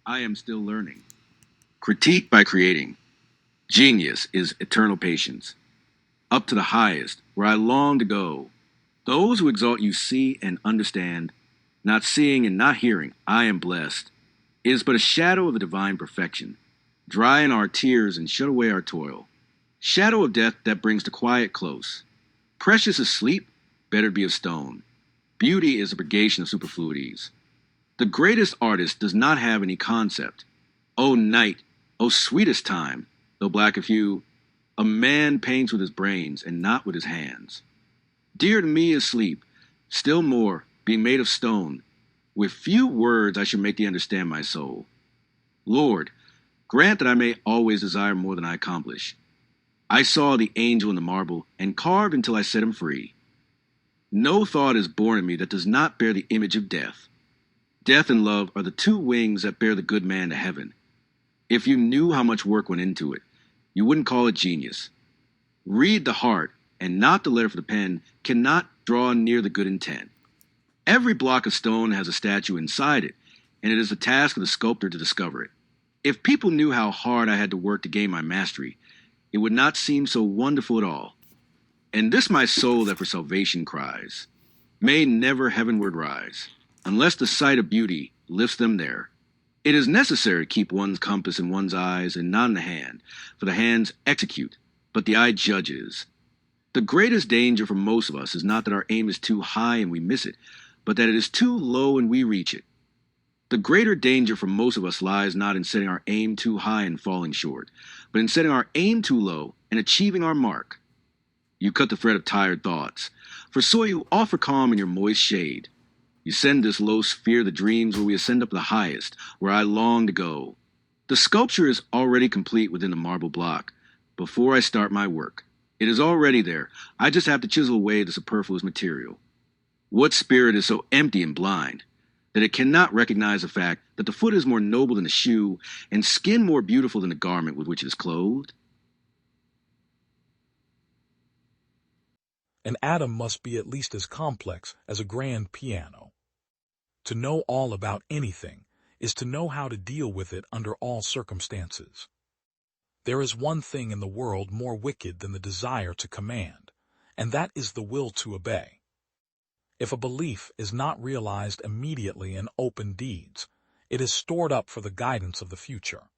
I am still learning. Critique by creating. Genius is eternal patience. Up to the highest, where I long to go. Those who exalt you see and understand, not seeing and not hearing, I am blessed. It is but a shadow of the divine perfection. Dry in our tears and shut away our toil. Shadow of death that brings the quiet close. Precious is sleep, better be of stone. Beauty is a purgation of superfluities. The greatest artist does not have any concept. O night, O sweetest time, though black of hue, a man paints with his brains and not with his hands. Dear to me is sleep, still more, being made of stone. With few words I should make thee understand my soul. Lord, grant that I may always desire more than I accomplish. I saw the angel in the marble and carved until I set him free. No thought is born in me that does not bear the image of death. Death and love are the two wings that bear the good man to heaven. If you knew how much work went into it, you wouldn't call it genius. Read the heart, and not the letter for the pen, cannot draw near the good intent. Every block of stone has a statue inside it, and it is the task of the sculptor to discover it. If people knew how hard I had to work to gain my mastery, it would not seem so wonderful at all. And this my soul that for salvation cries, may never heavenward rise, unless the sight of beauty lifts them there. It is necessary to keep one's compass in one's eyes and not in the hand, for the hands execute, but the eye judges. The greatest danger for most of us is not that our aim is too high and we miss it, but that it is too low and we reach it. The greater danger for most of us lies not in setting our aim too high and falling short, but in setting our aim too low and achieving our mark. You cut the thread of tired thoughts, for so you offer calm in your moist shade. You send this low sphere the dreams where we ascend up the highest, where I long to go. The sculpture is already complete within the marble block, before I start my work. It is already there. I just have to chisel away the superfluous material. What spirit is so empty and blind that it cannot recognize the fact that the foot is more noble than the shoe, and skin more beautiful than the garment with which it is clothed? An atom must be at least as complex as a grand piano. To know all about anything is to know how to deal with it under all circumstances. There is one thing in the world more wicked than the desire to command, and that is the will to obey. If a belief is not realized immediately in open deeds, it is stored up for the guidance of the future.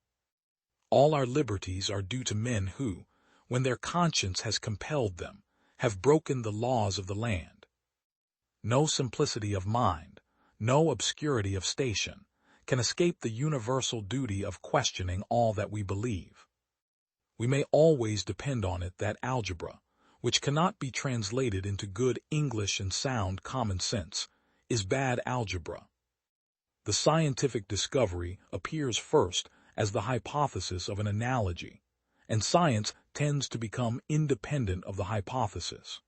All our liberties are due to men who, when their conscience has compelled them, have broken the laws of the land. No simplicity of mind, no obscurity of station, can escape the universal duty of questioning all that we believe. We may always depend on it that algebra, which cannot be translated into good English and sound common sense, is bad algebra. The scientific discovery appears first as the hypothesis of an analogy, and science tends to become independent of the hypothesis.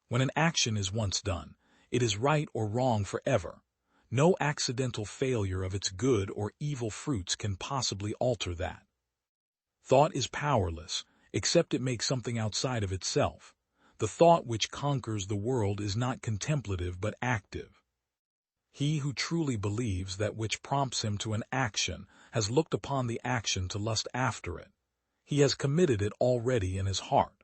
When an action is once done, it is right or wrong forever. No accidental failure of its good or evil fruits can possibly alter that. Thought is powerless, except it makes something outside of itself. The thought which conquers the world is not contemplative but active. He who truly believes that which prompts him to an action has looked upon the action to lust after it. He has committed it already in his heart.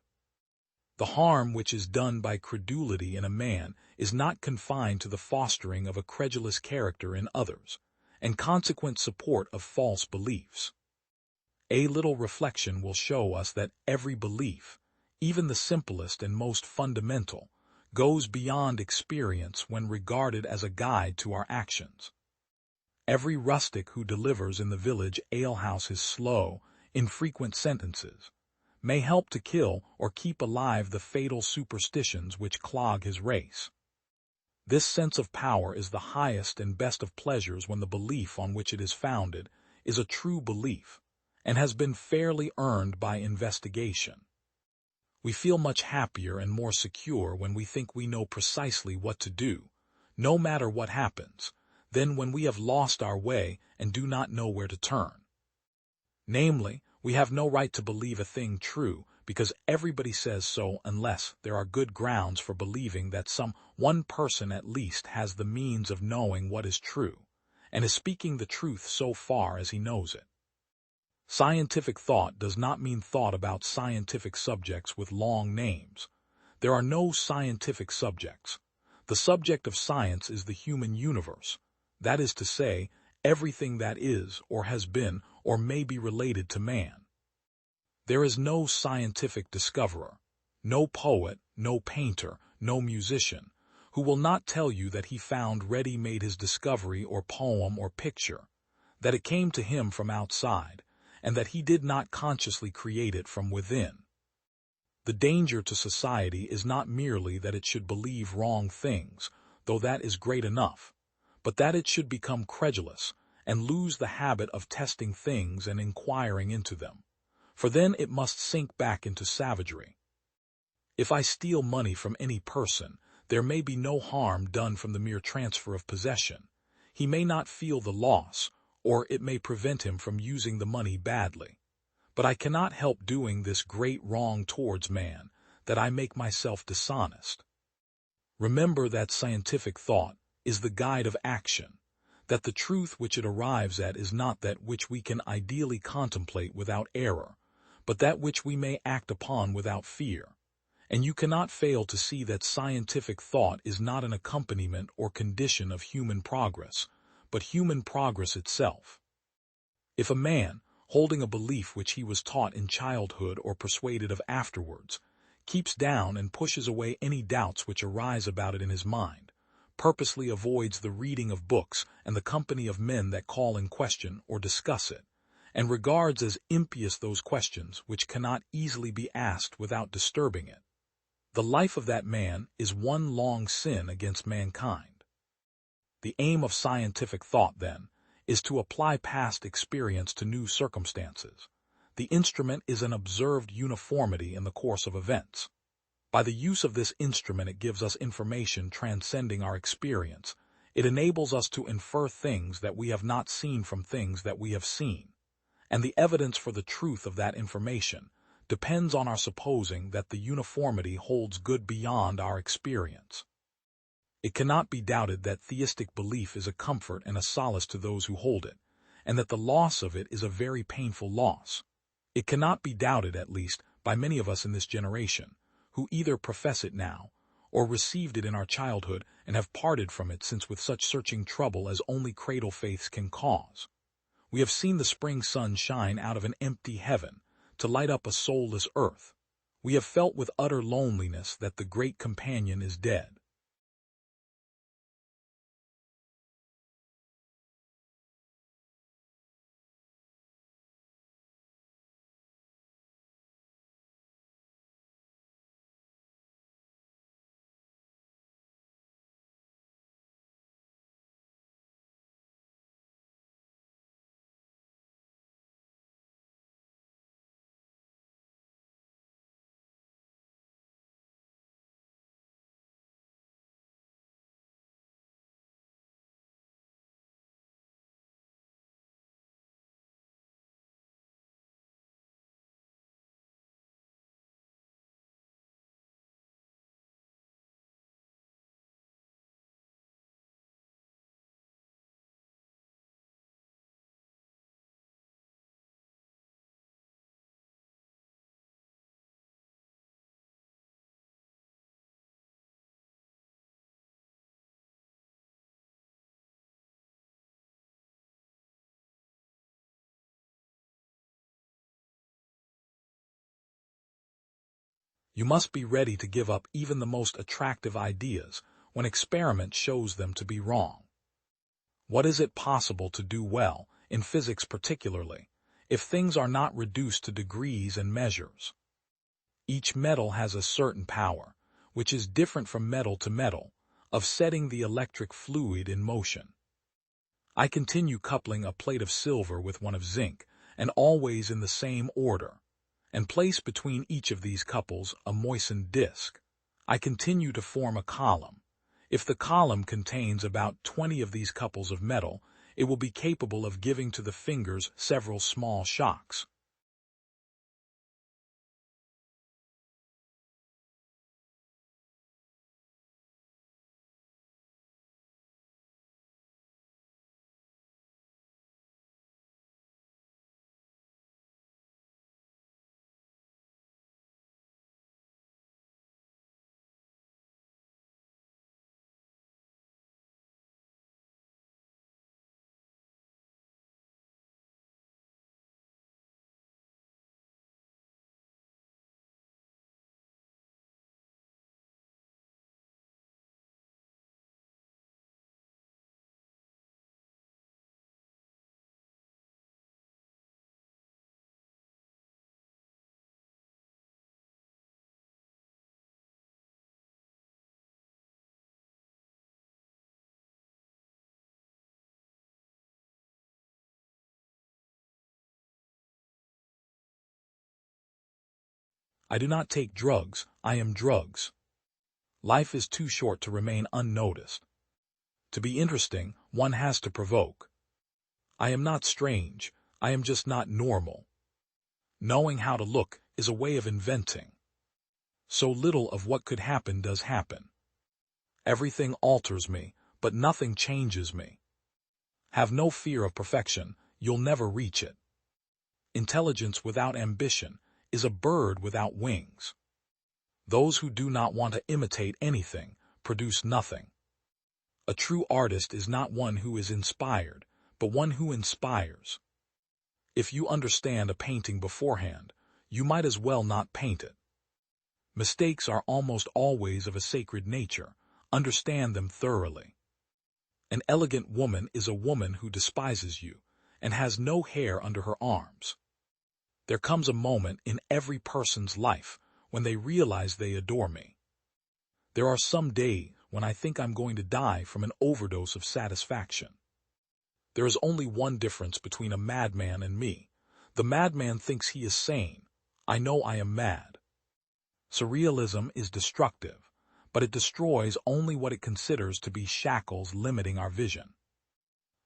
The harm which is done by credulity in a man is not confined to the fostering of a credulous character in others, and consequent support of false beliefs. A little reflection will show us that every belief, even the simplest and most fundamental, goes beyond experience when regarded as a guide to our actions. Every rustic who delivers in the village alehouse his slow, infrequent sentences may help to kill or keep alive the fatal superstitions which clog his race. This sense of power is the highest and best of pleasures when the belief on which it is founded is a true belief and has been fairly earned by investigation. We feel much happier and more secure when we think we know precisely what to do, no matter what happens, than when we have lost our way and do not know where to turn. Namely, we have no right to believe a thing true because everybody says so unless there are good grounds for believing that some one person at least has the means of knowing what is true, and is speaking the truth so far as he knows it. Scientific thought does not mean thought about scientific subjects with long names. There are no scientific subjects. The subject of science is the human universe. That is to say, everything that is, or has been, or may be related to man. There is no scientific discoverer, no poet, no painter, no musician, who will not tell you that he found ready-made his discovery or poem or picture, that it came to him from outside, and that he did not consciously create it from within. The danger to society is not merely that it should believe wrong things, though that is great enough, but that it should become credulous and lose the habit of testing things and inquiring into them, for then it must sink back into savagery. If I steal money from any person, there may be no harm done from the mere transfer of possession. He may not feel the loss, or it may prevent him from using the money badly. But I cannot help doing this great wrong towards man, that I make myself dishonest. Remember that scientific thought is the guide of action, that the truth which it arrives at is not that which we can ideally contemplate without error, but that which we may act upon without fear. And you cannot fail to see that scientific thought is not an accompaniment or condition of human progress, but human progress itself. If a man, holding a belief which he was taught in childhood or persuaded of afterwards, keeps down and pushes away any doubts which arise about it in his mind, purposely avoids the reading of books and the company of men that call in question or discuss it, and regards as impious those questions which cannot easily be asked without disturbing it, the life of that man is one long sin against mankind. The aim of scientific thought, then, is to apply past experience to new circumstances. The instrument is an observed uniformity in the course of events. By the use of this instrument it gives us information transcending our experience. It enables us to infer things that we have not seen from things that we have seen. And the evidence for the truth of that information depends on our supposing that the uniformity holds good beyond our experience. It cannot be doubted that theistic belief is a comfort and a solace to those who hold it, and that the loss of it is a very painful loss. It cannot be doubted, at least, by many of us in this generation, who either profess it now, or received it in our childhood and have parted from it since with such searching trouble as only cradle faiths can cause. We have seen the spring sun shine out of an empty heaven to light up a soulless earth. We have felt with utter loneliness that the great companion is dead. You must be ready to give up even the most attractive ideas when experiment shows them to be wrong. What is it possible to do well, in physics particularly, if things are not reduced to degrees and measures? Each metal has a certain power, which is different from metal to metal, of setting the electric fluid in motion. I continue coupling a plate of silver with one of zinc, and always in the same order, and place between each of these couples a moistened disc. I continue to form a column. If the column contains about 20 of these couples of metal, it will be capable of giving to the fingers several small shocks. I do not take drugs, I am drugs. Life is too short to remain unnoticed. To be interesting, one has to provoke. I am not strange, I am just not normal. Knowing how to look is a way of inventing. So little of what could happen does happen. Everything alters me, but nothing changes me. Have no fear of perfection, you'll never reach it. Intelligence without ambition is a bird without wings. Those who do not want to imitate anything produce nothing. A true artist is not one who is inspired, but one who inspires. If you understand a painting beforehand, you might as well not paint it. Mistakes are almost always of a sacred nature. Understand them thoroughly. An elegant woman is a woman who despises you and has no hair under her arms. There comes a moment in every person's life when they realize they adore me. There are some days when I think I'm going to die from an overdose of satisfaction. There is only one difference between a madman and me. The madman thinks he is sane. I know I am mad. Surrealism is destructive, but it destroys only what it considers to be shackles limiting our vision.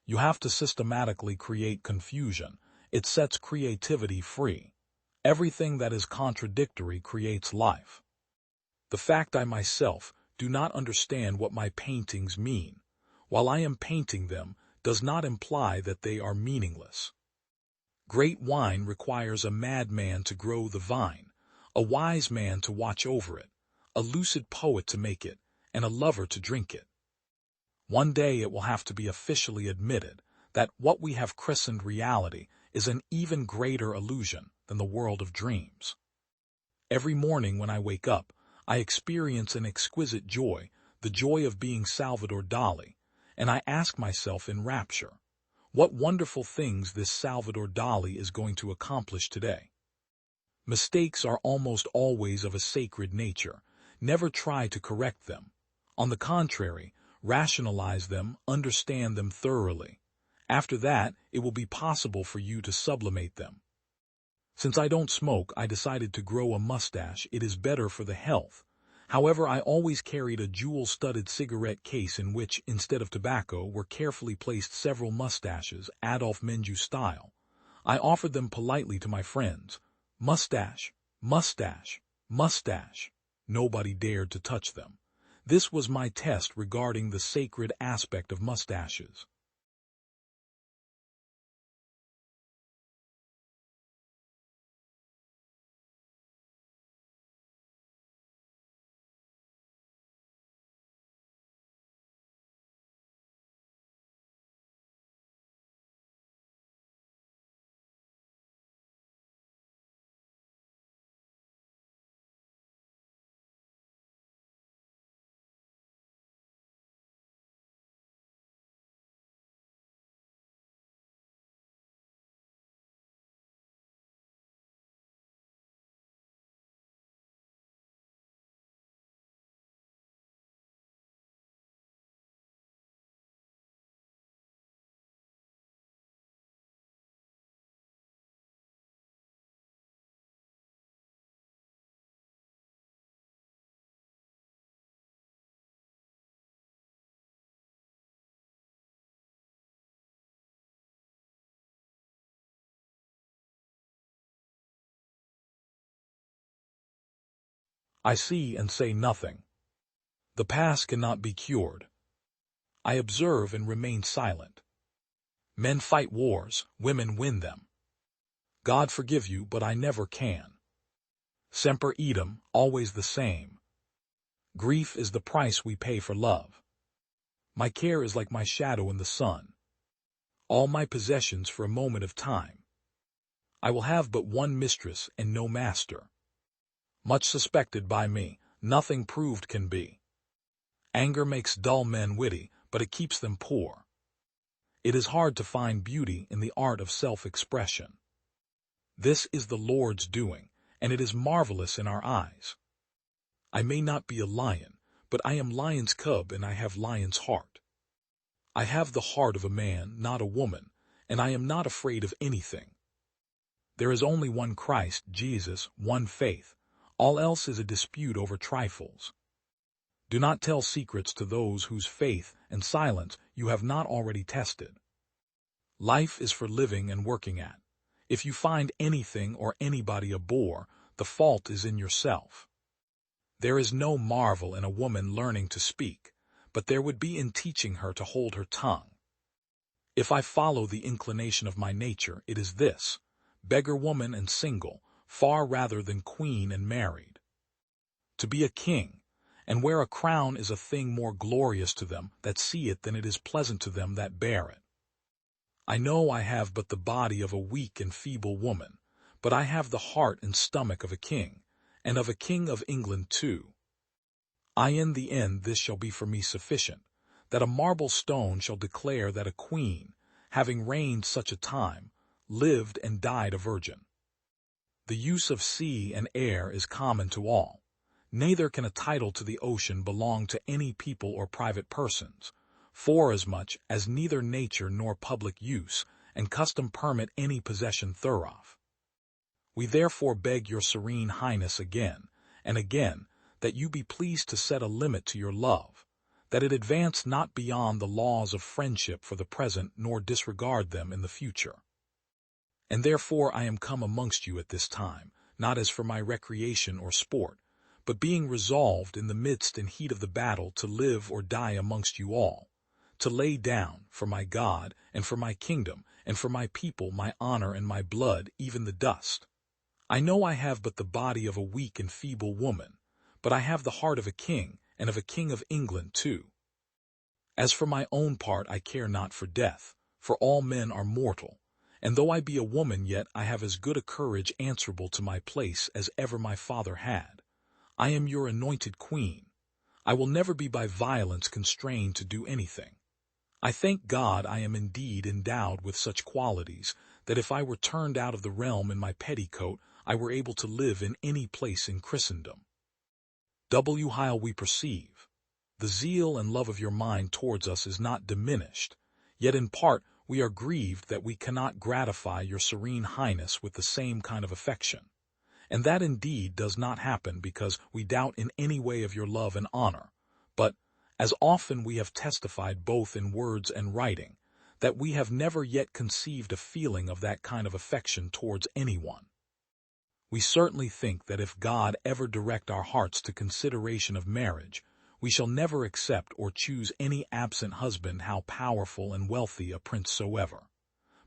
You have to systematically create confusion. It sets creativity free. Everything that is contradictory creates life. The fact I myself do not understand what my paintings mean, while I am painting them, does not imply that they are meaningless. Great wine requires a madman to grow the vine, a wise man to watch over it, a lucid poet to make it, and a lover to drink it. One day it will have to be officially admitted that what we have christened reality is an even greater illusion than the world of dreams. Every morning when I wake up, I experience an exquisite joy, the joy of being Salvador Dali, and I ask myself in rapture, what wonderful things this Salvador Dali is going to accomplish today. Mistakes are almost always of a sacred nature. Never try to correct them. On the contrary, rationalize them, understand them thoroughly. After that, it will be possible for you to sublimate them. Since I don't smoke, I decided to grow a mustache. It is better for the health. However, I always carried a jewel-studded cigarette case in which, instead of tobacco, were carefully placed several mustaches, Adolphe Menjou style. I offered them politely to my friends. Mustache, mustache, mustache. Nobody dared to touch them. This was my test regarding the sacred aspect of mustaches. I see and say nothing. The past cannot be cured. I observe and remain silent. Men fight wars, women win them. God forgive you, but I never can. Semper idem, always the same. Grief is the price we pay for love. My care is like my shadow in the sun. All my possessions for a moment of time. I will have but one mistress and no master. Much suspected by me, nothing proved can be. Anger makes dull men witty, but it keeps them poor. It is hard to find beauty in the art of self-expression. This is the Lord's doing, and it is marvelous in our eyes. I may not be a lion, but I am lion's cub and I have lion's heart. I have the heart of a man, not a woman, and I am not afraid of anything. There is only one Christ, Jesus, one faith. All else is a dispute over trifles. Do not tell secrets to those whose faith and silence you have not already tested. Life is for living and working at. If you find anything or anybody a bore, the fault is in yourself. There is no marvel in a woman learning to speak, but there would be in teaching her to hold her tongue. If I follow the inclination of my nature, it is this: beggar woman and single, far rather than queen and married. To be a king, and wear a crown, is a thing more glorious to them that see it than it is pleasant to them that bear it. I know I have but the body of a weak and feeble woman, but I have the heart and stomach of a king, and of a king of England too. In the end this shall be for me sufficient, that a marble stone shall declare that a queen, having reigned such a time, lived and died a virgin. The use of sea and air is common to all. Neither can a title to the ocean belong to any people or private persons, forasmuch as neither nature nor public use and custom permit any possession thereof. We therefore beg your serene highness again and again that you be pleased to set a limit to your love, that it advance not beyond the laws of friendship for the present, nor disregard them in the future. And therefore I am come amongst you at this time, not as for my recreation or sport, but being resolved in the midst and heat of the battle to live or die amongst you all, to lay down, for my God, and for my kingdom, and for my people, my honor and my blood, even the dust. I know I have but the body of a weak and feeble woman, but I have the heart of a king, and of a king of England too. As for my own part, I care not for death, for all men are mortal, and though I be a woman, yet I have as good a courage answerable to my place as ever my father had. I am your anointed queen. I will never be by violence constrained to do anything. I thank God I am indeed endowed with such qualities that if I were turned out of the realm in my petticoat, I were able to live in any place in Christendom. While we perceive, the zeal and love of your mind towards us is not diminished, yet in part we are grieved that we cannot gratify your serene highness with the same kind of affection. And that indeed does not happen because we doubt in any way of your love and honor, but, as often we have testified both in words and writing, that we have never yet conceived a feeling of that kind of affection towards anyone. We certainly think that if God ever direct our hearts to consideration of marriage, we shall never accept or choose any absent husband, how powerful and wealthy a prince soever,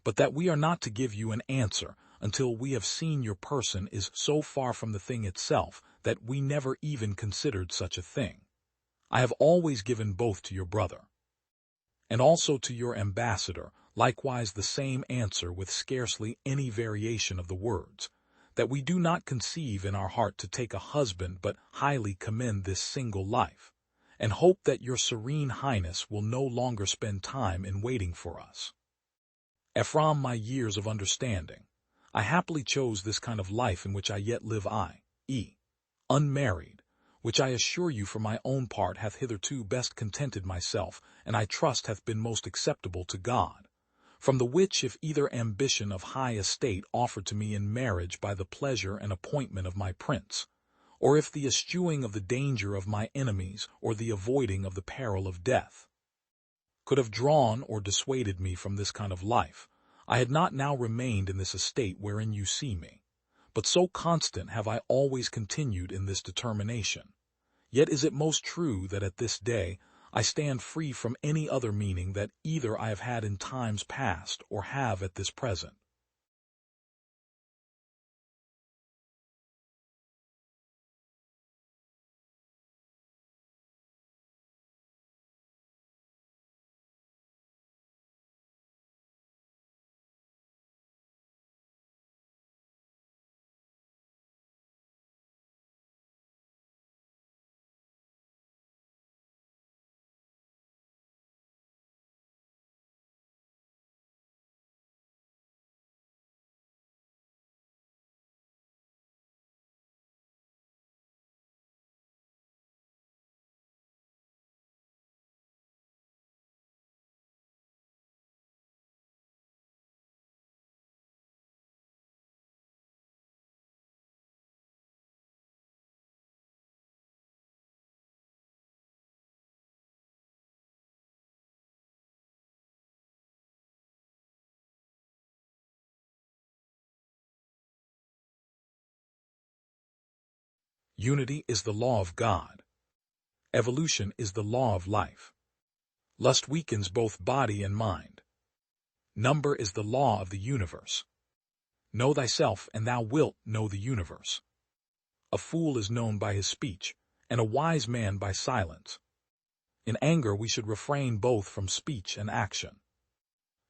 but that we are not to give you an answer until we have seen your person is so far from the thing itself that we never even considered such a thing. I have always given both to your brother, and also to your ambassador, likewise the same answer with scarcely any variation of the words, that we do not conceive in our heart to take a husband, but highly commend this single life, and hope that your serene highness will no longer spend time in waiting for us. From my years of understanding, I happily chose this kind of life in which I yet live, i.e., unmarried, which I assure you for my own part hath hitherto best contented myself, and I trust hath been most acceptable to God. From the which, if either ambition of high estate offered to me in marriage by the pleasure and appointment of my prince, or if the eschewing of the danger of my enemies, or the avoiding of the peril of death, could have drawn or dissuaded me from this kind of life, I had not now remained in this estate wherein you see me. But so constant have I always continued in this determination. Yet is it most true that at this day I stand free from any other meaning that either I have had in times past or have at this present. Unity is the law of God. Evolution is the law of life. Lust weakens both body and mind. Number is the law of the universe. Know thyself, and thou wilt know the universe. A fool is known by his speech, and a wise man by silence. In anger we should refrain both from speech and action.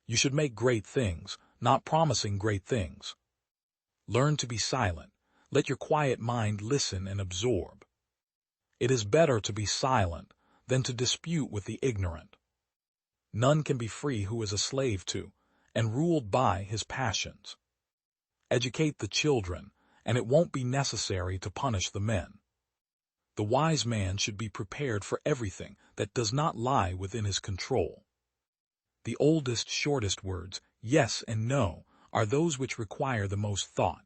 You should make great things, not promising great things. Learn to be silent. Let your quiet mind listen and absorb. It is better to be silent than to dispute with the ignorant. None can be free who is a slave to, and ruled by, his passions. Educate the children, and it won't be necessary to punish the men. The wise man should be prepared for everything that does not lie within his control. The oldest, shortest words, yes and no, are those which require the most thought.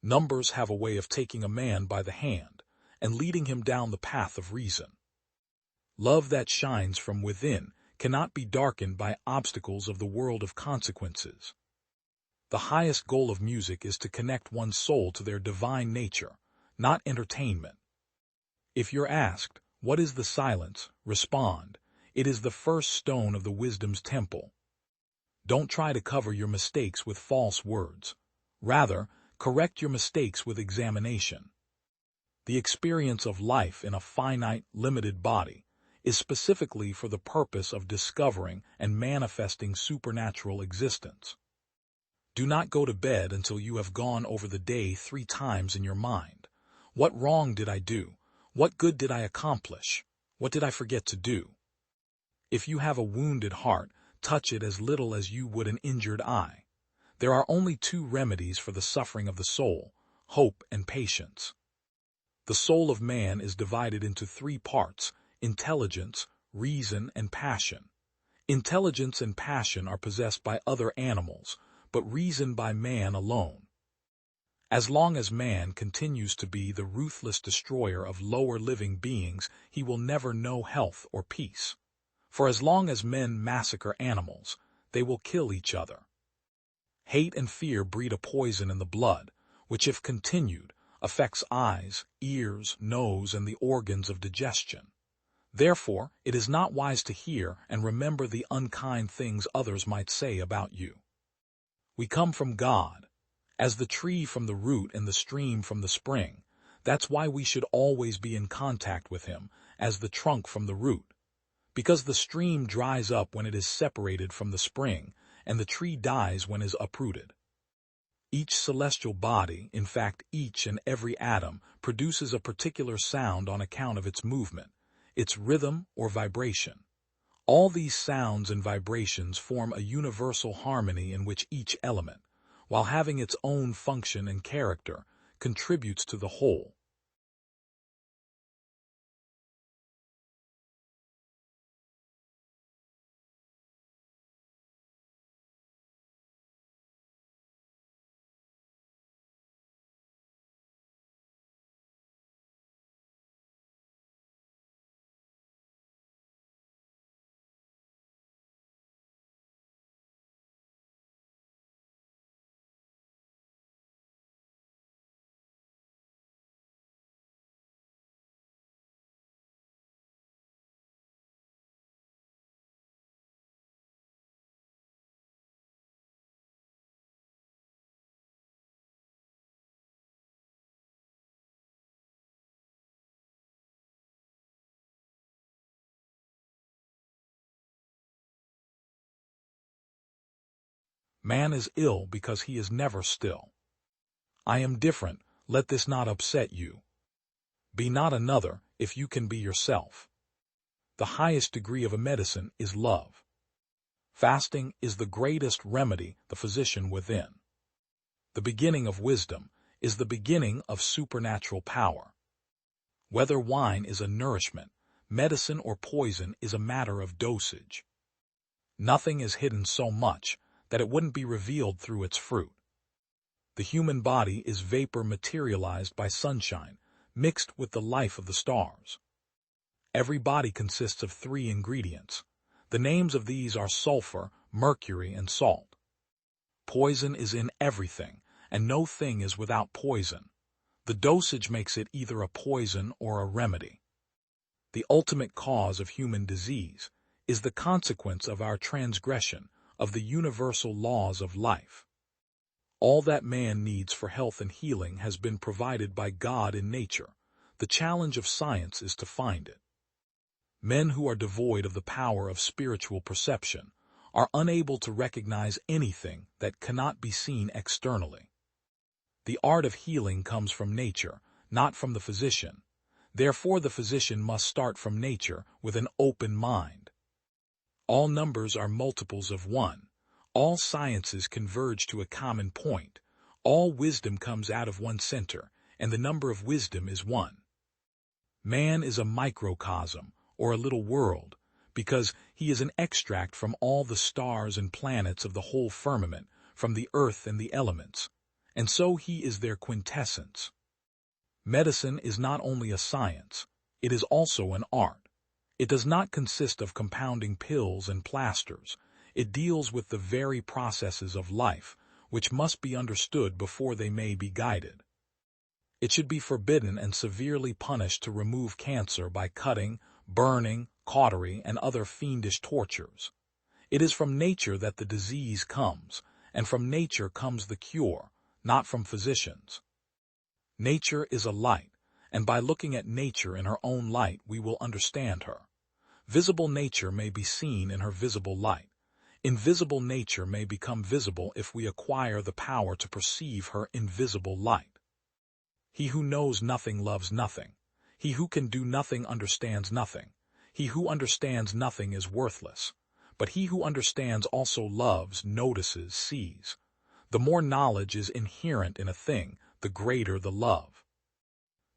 Numbers have a way of taking a man by the hand and leading him down the path of reason. Love that shines from within cannot be darkened by obstacles of the world of consequences. The highest goal of music is to connect one's soul to their divine nature, not entertainment. If you're asked, what is the silence? Respond, it is the first stone of the wisdom's temple. Don't try to cover your mistakes with false words. Rather, correct your mistakes with examination. The experience of life in a finite, limited body is specifically for the purpose of discovering and manifesting supernatural existence. Do not go to bed until you have gone over the day 3 times in your mind. What wrong did I do? What good did I accomplish? What did I forget to do? If you have a wounded heart, touch it as little as you would an injured eye. There are only 2 remedies for the suffering of the soul, hope and patience. The soul of man is divided into 3 parts: intelligence, reason, and passion. Intelligence and passion are possessed by other animals, but reason by man alone. As long as man continues to be the ruthless destroyer of lower living beings, he will never know health or peace. For as long as men massacre animals, they will kill each other. Hate and fear breed a poison in the blood, which, if continued, affects eyes, ears, nose, and the organs of digestion. Therefore, it is not wise to hear and remember the unkind things others might say about you. We come from God, as the tree from the root and the stream from the spring. That's why we should always be in contact with Him, as the trunk from the root. Because the stream dries up when it is separated from the spring, and the tree dies when it is uprooted. Each celestial body, in fact each and every atom, produces a particular sound on account of its movement, its rhythm or vibration. All these sounds and vibrations form a universal harmony in which each element, while having its own function and character, contributes to the whole. Man is ill because he is never still. I am different, let this not upset you. Be not another, if you can be yourself. The highest degree of a medicine is love. Fasting is the greatest remedy, the physician within. The beginning of wisdom is the beginning of supernatural power. Whether wine is a nourishment, medicine, or poison is a matter of dosage. Nothing is hidden so much that it wouldn't be revealed through its fruit. The human body is vapor materialized by sunshine, mixed with the life of the stars. Every body consists of 3 ingredients. The names of these are sulfur, mercury, and salt. Poison is in everything, and no thing is without poison. The dosage makes it either a poison or a remedy. The ultimate cause of human disease is the consequence of our transgression of the universal laws of life. All that man needs for health and healing has been provided by God in nature. The challenge of science is to find it. Men who are devoid of the power of spiritual perception are unable to recognize anything that cannot be seen externally. The art of healing comes from nature, not from the physician. Therefore, the physician must start from nature with an open mind. All numbers are multiples of one. All sciences converge to a common point. All wisdom comes out of one center, and the number of wisdom is one. Man is a microcosm, or a little world, because he is an extract from all the stars and planets of the whole firmament, from the earth and the elements, and so he is their quintessence. Medicine is not only a science, it is also an art. It does not consist of compounding pills and plasters. It deals with the very processes of life, which must be understood before they may be guided. It should be forbidden and severely punished to remove cancer by cutting, burning, cautery, and other fiendish tortures. It is from nature that the disease comes, and from nature comes the cure, not from physicians. Nature is a light, and by looking at nature in her own light we will understand her. Visible nature may be seen in her visible light. Invisible nature may become visible if we acquire the power to perceive her invisible light. He who knows nothing loves nothing. He who can do nothing understands nothing. He who understands nothing is worthless. But he who understands also loves, notices, sees. The more knowledge is inherent in a thing, the greater the love.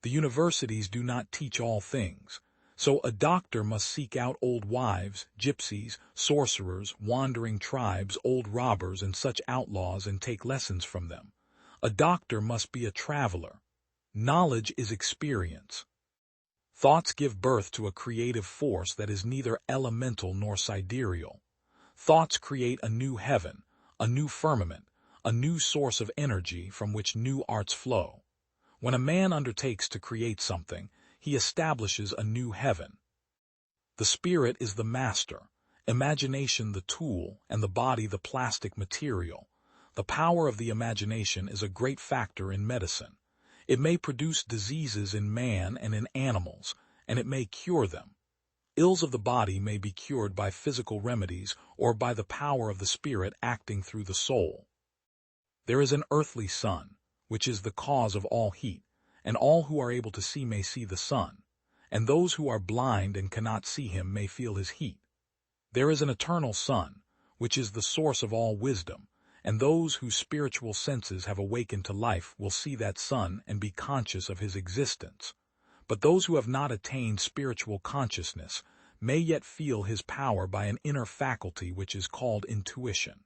The universities do not teach all things. So a doctor must seek out old wives, gypsies, sorcerers, wandering tribes, old robbers, and such outlaws and take lessons from them. A doctor must be a traveler. Knowledge is experience. Thoughts give birth to a creative force that is neither elemental nor sidereal. Thoughts create a new heaven, a new firmament, a new source of energy from which new arts flow. When a man undertakes to create something, he establishes a new heaven. The spirit is the master, imagination the tool, and the body the plastic material. The power of the imagination is a great factor in medicine. It may produce diseases in man and in animals, and it may cure them. Ills of the body may be cured by physical remedies or by the power of the spirit acting through the soul. There is an earthly sun, which is the cause of all heat, and all who are able to see may see the sun, and those who are blind and cannot see him may feel his heat. There is an eternal sun, which is the source of all wisdom, and those whose spiritual senses have awakened to life will see that sun and be conscious of his existence. But those who have not attained spiritual consciousness may yet feel his power by an inner faculty which is called intuition.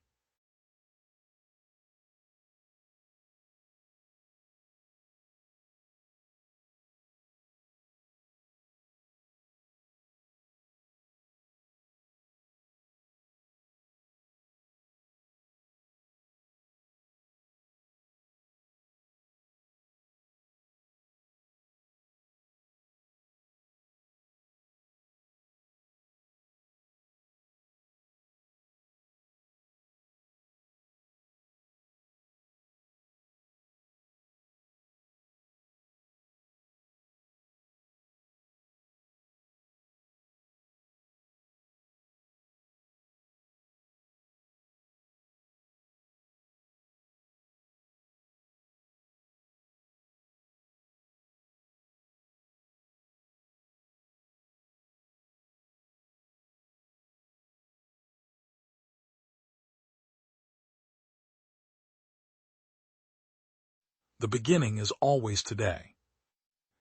The beginning is always today.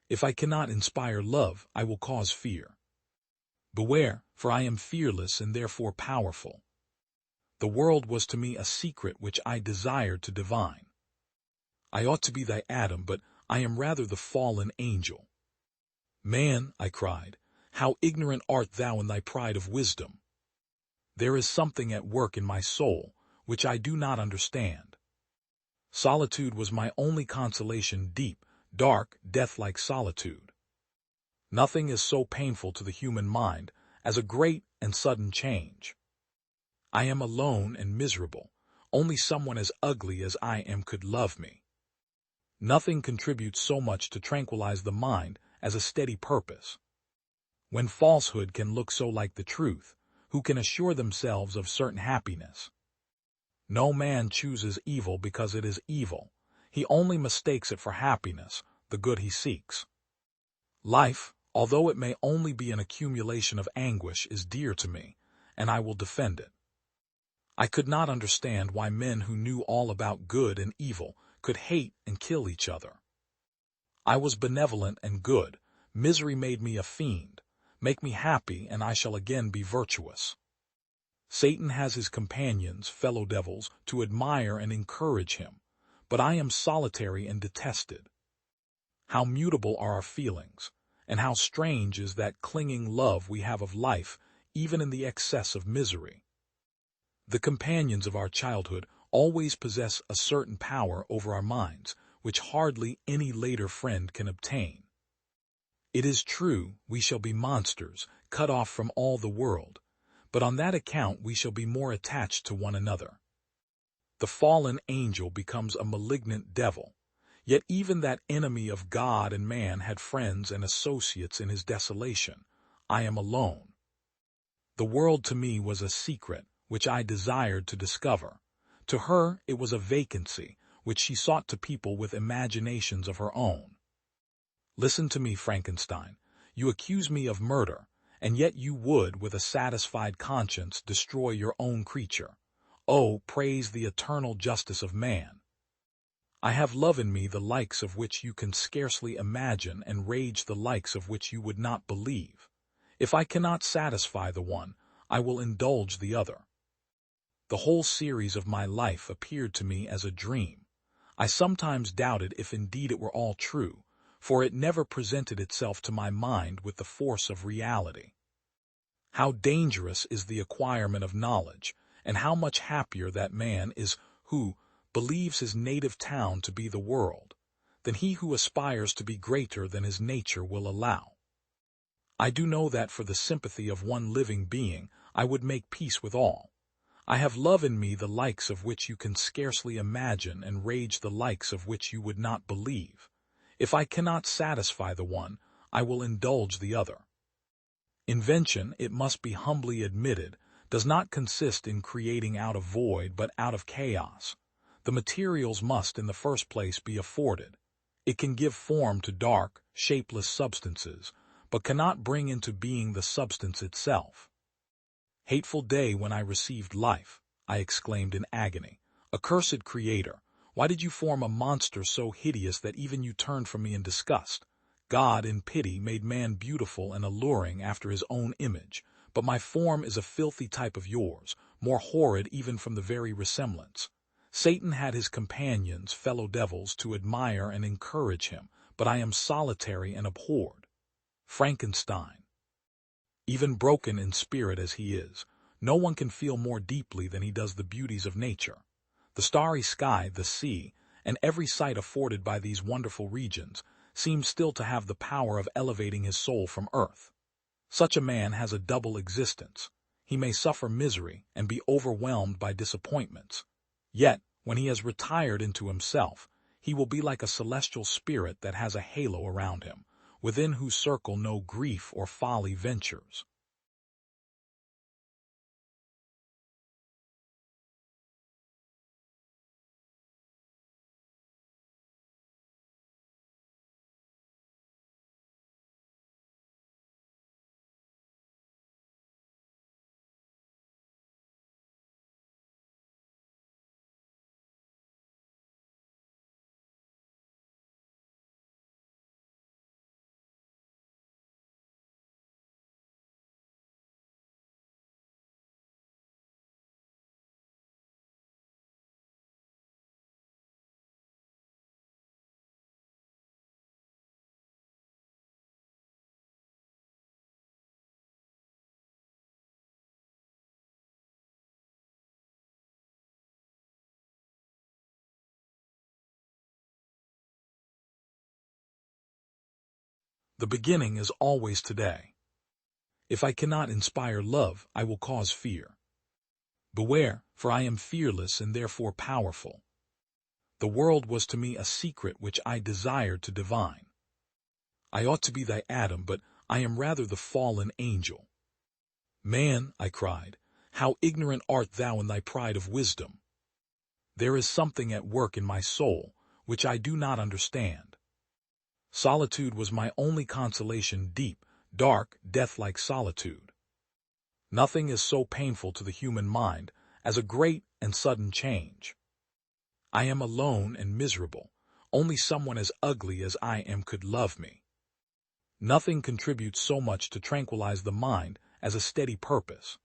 If I cannot inspire love, I will cause fear. Beware, for I am fearless and therefore powerful. The world was to me a secret which I desired to divine. I ought to be thy Adam, but I am rather the fallen angel. Man, I cried, how ignorant art thou in thy pride of wisdom! There is something at work in my soul, which I do not understand. Solitude was my only consolation deep, dark, death-like solitude. Nothing is so painful to the human mind as a great and sudden change. I am alone and miserable. Only someone as ugly as I am could love me. Nothing contributes so much to tranquilize the mind as a steady purpose. When falsehood can look so like the truth, who can assure themselves of certain happiness? No man chooses evil because it is evil. He only mistakes it for happiness, the good he seeks. Life, although it may only be an accumulation of anguish, is dear to me, and I will defend it. I could not understand why men who knew all about good and evil could hate and kill each other. I was benevolent and good. Misery made me a fiend. Make me happy, and I shall again be virtuous. Satan has his companions, fellow devils, to admire and encourage him, but I am solitary and detested. How mutable are our feelings, and how strange is that clinging love we have of life, even in the excess of misery. The companions of our childhood always possess a certain power over our minds, which hardly any later friend can obtain. It is true, we shall be monsters, cut off from all the world, but on that account we shall be more attached to one another. The fallen angel becomes a malignant devil, yet even that enemy of God and man had friends and associates in his desolation. I am alone. The world to me was a secret, which I desired to discover. To her it was a vacancy, which she sought to people with imaginations of her own. Listen to me, Frankenstein. You accuse me of murder, and yet you would, with a satisfied conscience, destroy your own creature. Oh, praise the eternal justice of man. I have love in me the likes of which you can scarcely imagine, and rage the likes of which you would not believe. If I cannot satisfy the one, I will indulge the other. The whole series of my life appeared to me as a dream. I sometimes doubted if indeed it were all true, for it never presented itself to my mind with the force of reality. How dangerous is the acquirement of knowledge, and how much happier that man is who believes his native town to be the world, than he who aspires to be greater than his nature will allow. I do know that for the sympathy of one living being I would make peace with all. I have love in me the likes of which you can scarcely imagine, and rage the likes of which you would not believe. If I cannot satisfy the one, I will indulge the other. Invention, it must be humbly admitted, does not consist in creating out of void but out of chaos. The materials must in the first place be afforded. It can give form to dark, shapeless substances, but cannot bring into being the substance itself. Hateful day when I received life, I exclaimed in agony. Accursed Creator, why did you form a monster so hideous that even you turned from me in disgust? God, in pity, made man beautiful and alluring after his own image, but my form is a filthy type of yours, more horrid even from the very resemblance. Satan had his companions, fellow devils, to admire and encourage him, but I am solitary and abhorred. Frankenstein. Even broken in spirit as he is, no one can feel more deeply than he does the beauties of nature. The starry sky, the sea, and every sight afforded by these wonderful regions seems still to have the power of elevating his soul from earth. Such a man has a double existence. He may suffer misery and be overwhelmed by disappointments. Yet, when he has retired into himself, he will be like a celestial spirit that has a halo around him, within whose circle no grief or folly ventures. The beginning is always today. If I cannot inspire love, I will cause fear. Beware, for I am fearless and therefore powerful. The world was to me a secret which I desired to divine. I ought to be thy Adam, but I am rather the fallen angel. Man, I cried, how ignorant art thou in thy pride of wisdom! There is something at work in my soul which I do not understand. Solitude was my only consolation, deep, dark, death-like solitude. Nothing is so painful to the human mind as a great and sudden change. I am alone and miserable. Only someone as ugly as I am could love me. Nothing contributes so much to tranquilize the mind as a steady purpose.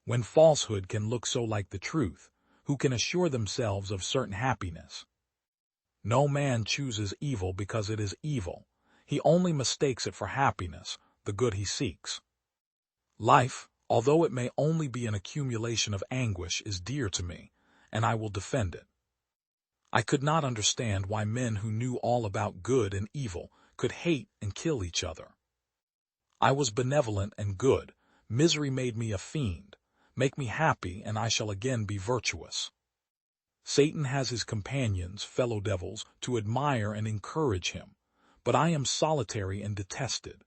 When falsehood can look so like the truth, who can assure themselves of certain happiness? No man chooses evil because it is evil. He only mistakes it for happiness, the good he seeks. Life, although it may only be an accumulation of anguish, is dear to me, and I will defend it. I could not understand why men who knew all about good and evil could hate and kill each other. I was benevolent and good. Misery made me a fiend. Make me happy, and I shall again be virtuous. Satan has his companions, fellow devils, to admire and encourage him, but I am solitary and detested.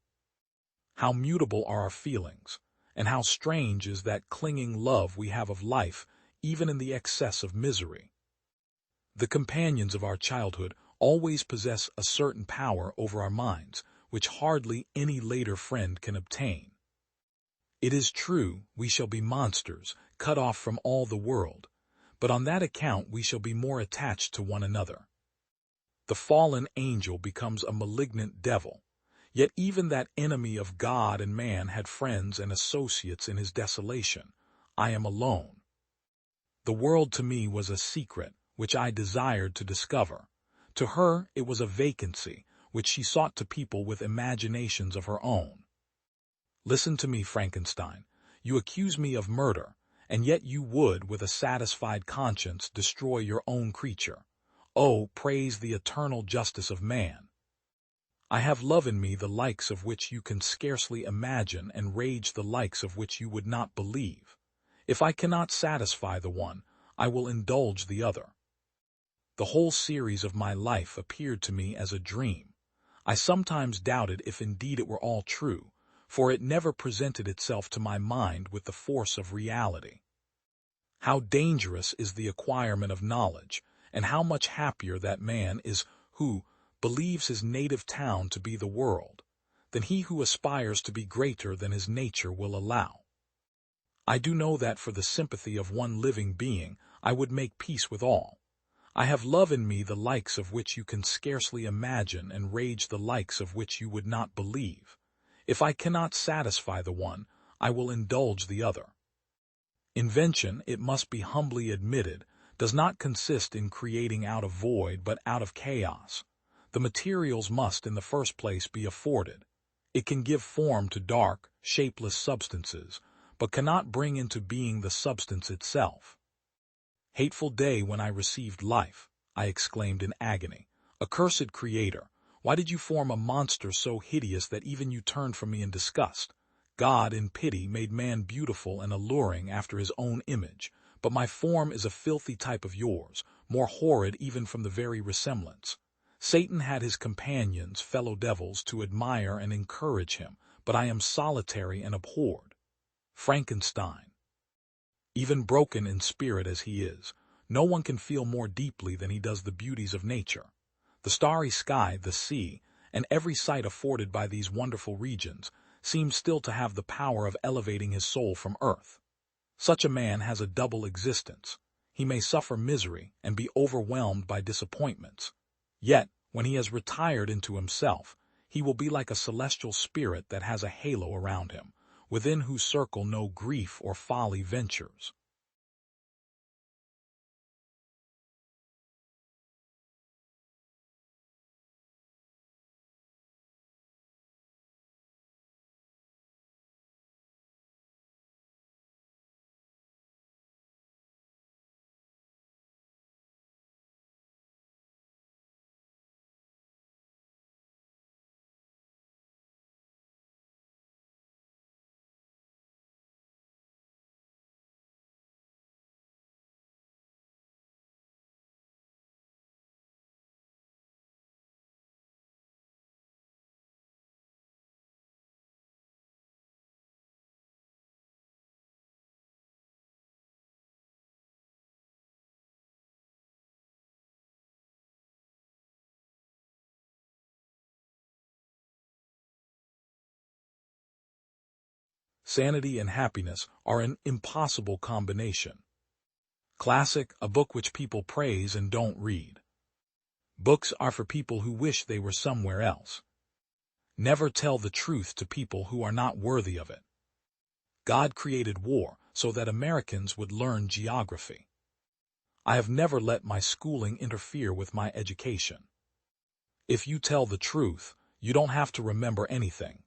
How mutable are our feelings, and how strange is that clinging love we have of life, even in the excess of misery. The companions of our childhood always possess a certain power over our minds, which hardly any later friend can obtain. It is true, we shall be monsters, cut off from all the world, but on that account we shall be more attached to one another. The fallen angel becomes a malignant devil, yet even that enemy of God and man had friends and associates in his desolation. I am alone. The world to me was a secret, which I desired to discover. To her it was a vacancy, which she sought to people with imaginations of her own. Listen to me, Frankenstein. You accuse me of murder, and yet you would, with a satisfied conscience, destroy your own creature. Oh, praise the eternal justice of man. I have love in me the likes of which you can scarcely imagine, and rage the likes of which you would not believe. If I cannot satisfy the one, I will indulge the other. The whole series of my life appeared to me as a dream. I sometimes doubted if indeed it were all true, for it never presented itself to my mind with the force of reality. How dangerous is the acquirement of knowledge, and how much happier that man is who believes his native town to be the world, than he who aspires to be greater than his nature will allow. I do know that for the sympathy of one living being I would make peace with all. I have love in me the likes of which you can scarcely imagine, and rage the likes of which you would not believe. If I cannot satisfy the one, I will indulge the other. Invention, it must be humbly admitted, does not consist in creating out of void but out of chaos. The materials must in the first place be afforded. It can give form to dark, shapeless substances, but cannot bring into being the substance itself. Hateful day when I received life, I exclaimed in agony. Accursed Creator, why did you form a monster so hideous that even you turned from me in disgust? God, in pity, made man beautiful and alluring after his own image, but my form is a filthy type of yours, more horrid even from the very resemblance. Satan had his companions, fellow devils, to admire and encourage him, but I am solitary and abhorred. Frankenstein. Even broken in spirit as he is, no one can feel more deeply than he does the beauties of nature. The starry sky, the sea, and every sight afforded by these wonderful regions seems still to have the power of elevating his soul from earth. Such a man has a double existence. He may suffer misery and be overwhelmed by disappointments. Yet, when he has retired into himself, he will be like a celestial spirit that has a halo around him, within whose circle no grief or folly ventures. Sanity and happiness are an impossible combination. Classic, a book which people praise and don't read. Books are for people who wish they were somewhere else. Never tell the truth to people who are not worthy of it. God created war so that Americans would learn geography. I have never let my schooling interfere with my education. If you tell the truth, you don't have to remember anything.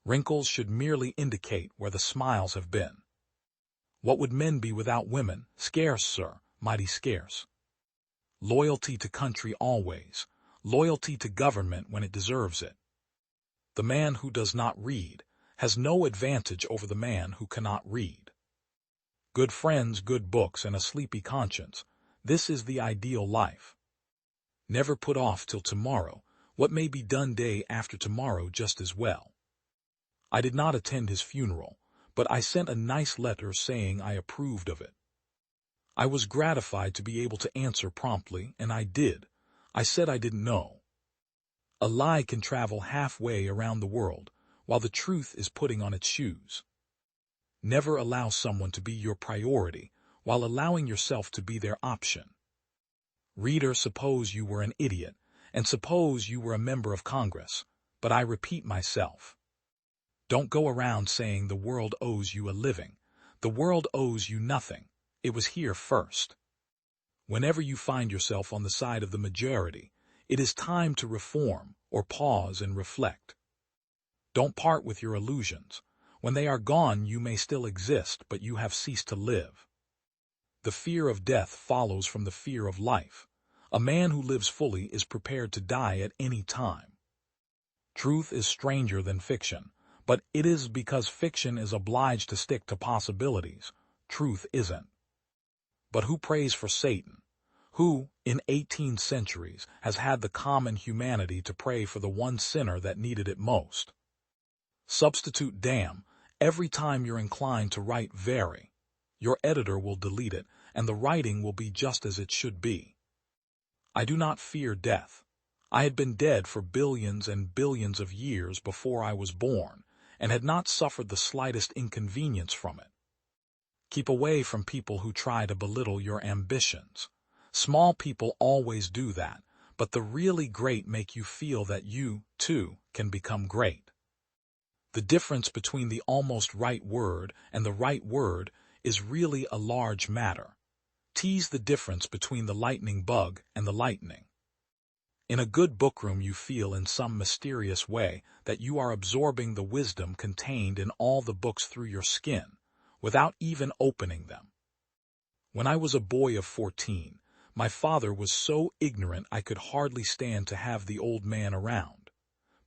Wrinkles should merely indicate where the smiles have been. What would men be without women? Scarce, sir, mighty scarce. Loyalty to country always, loyalty to government when it deserves it. The man who does not read has no advantage over the man who cannot read. Good friends, good books, and a sleepy conscience, this is the ideal life. Never put off till tomorrow what may be done day after tomorrow just as well. I did not attend his funeral, but I sent a nice letter saying I approved of it. I was gratified to be able to answer promptly, and I did. I said I didn't know. A lie can travel halfway around the world, while the truth is putting on its shoes. Never allow someone to be your priority while allowing yourself to be their option. Reader, suppose you were an idiot, and suppose you were a member of Congress, but I repeat myself. Don't go around saying the world owes you a living. The world owes you nothing. It was here first. Whenever you find yourself on the side of the majority, it is time to reform or pause and reflect. Don't part with your illusions. When they are gone, you may still exist, but you have ceased to live. The fear of death follows from the fear of life. A man who lives fully is prepared to die at any time. Truth is stranger than fiction, but it is because fiction is obliged to stick to possibilities. Truth isn't. But who prays for Satan? Who, in 18 centuries, has had the common humanity to pray for the one sinner that needed it most? Substitute damn every time you're inclined to write very. Your editor will delete it, and the writing will be just as it should be. I do not fear death. I had been dead for billions and billions of years before I was born, and had not suffered the slightest inconvenience from it. Keep away from people who try to belittle your ambitions. Small people always do that, but the really great make you feel that you, too, can become great. The difference between the almost right word and the right word is really a large matter. Tease the difference between the lightning bug and the lightning. In a good bookroom you feel in some mysterious way that you are absorbing the wisdom contained in all the books through your skin, without even opening them. When I was a boy of 14, my father was so ignorant I could hardly stand to have the old man around.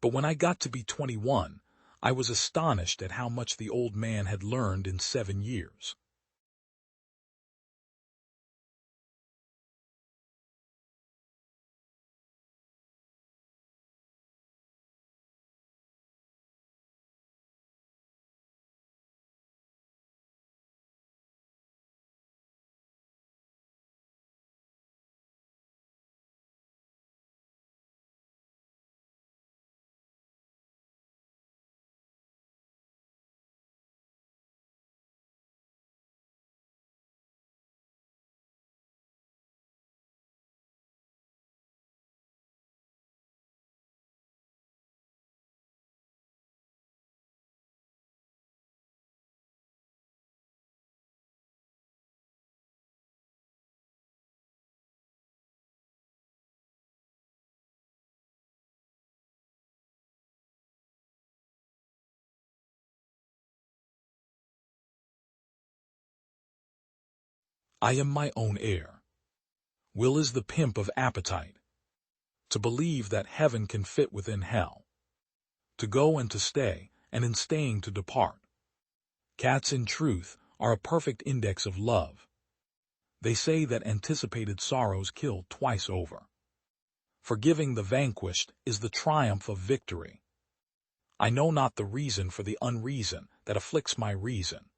But when I got to be 21, I was astonished at how much the old man had learned in 7 years. I am my own heir. Will is the pimp of appetite. To believe that heaven can fit within hell. To go and to stay, and in staying to depart. Cats, in truth, are a perfect index of love. They say that anticipated sorrows kill twice over. Forgiving the vanquished is the triumph of victory. I know not the reason for the unreason that afflicts my reason.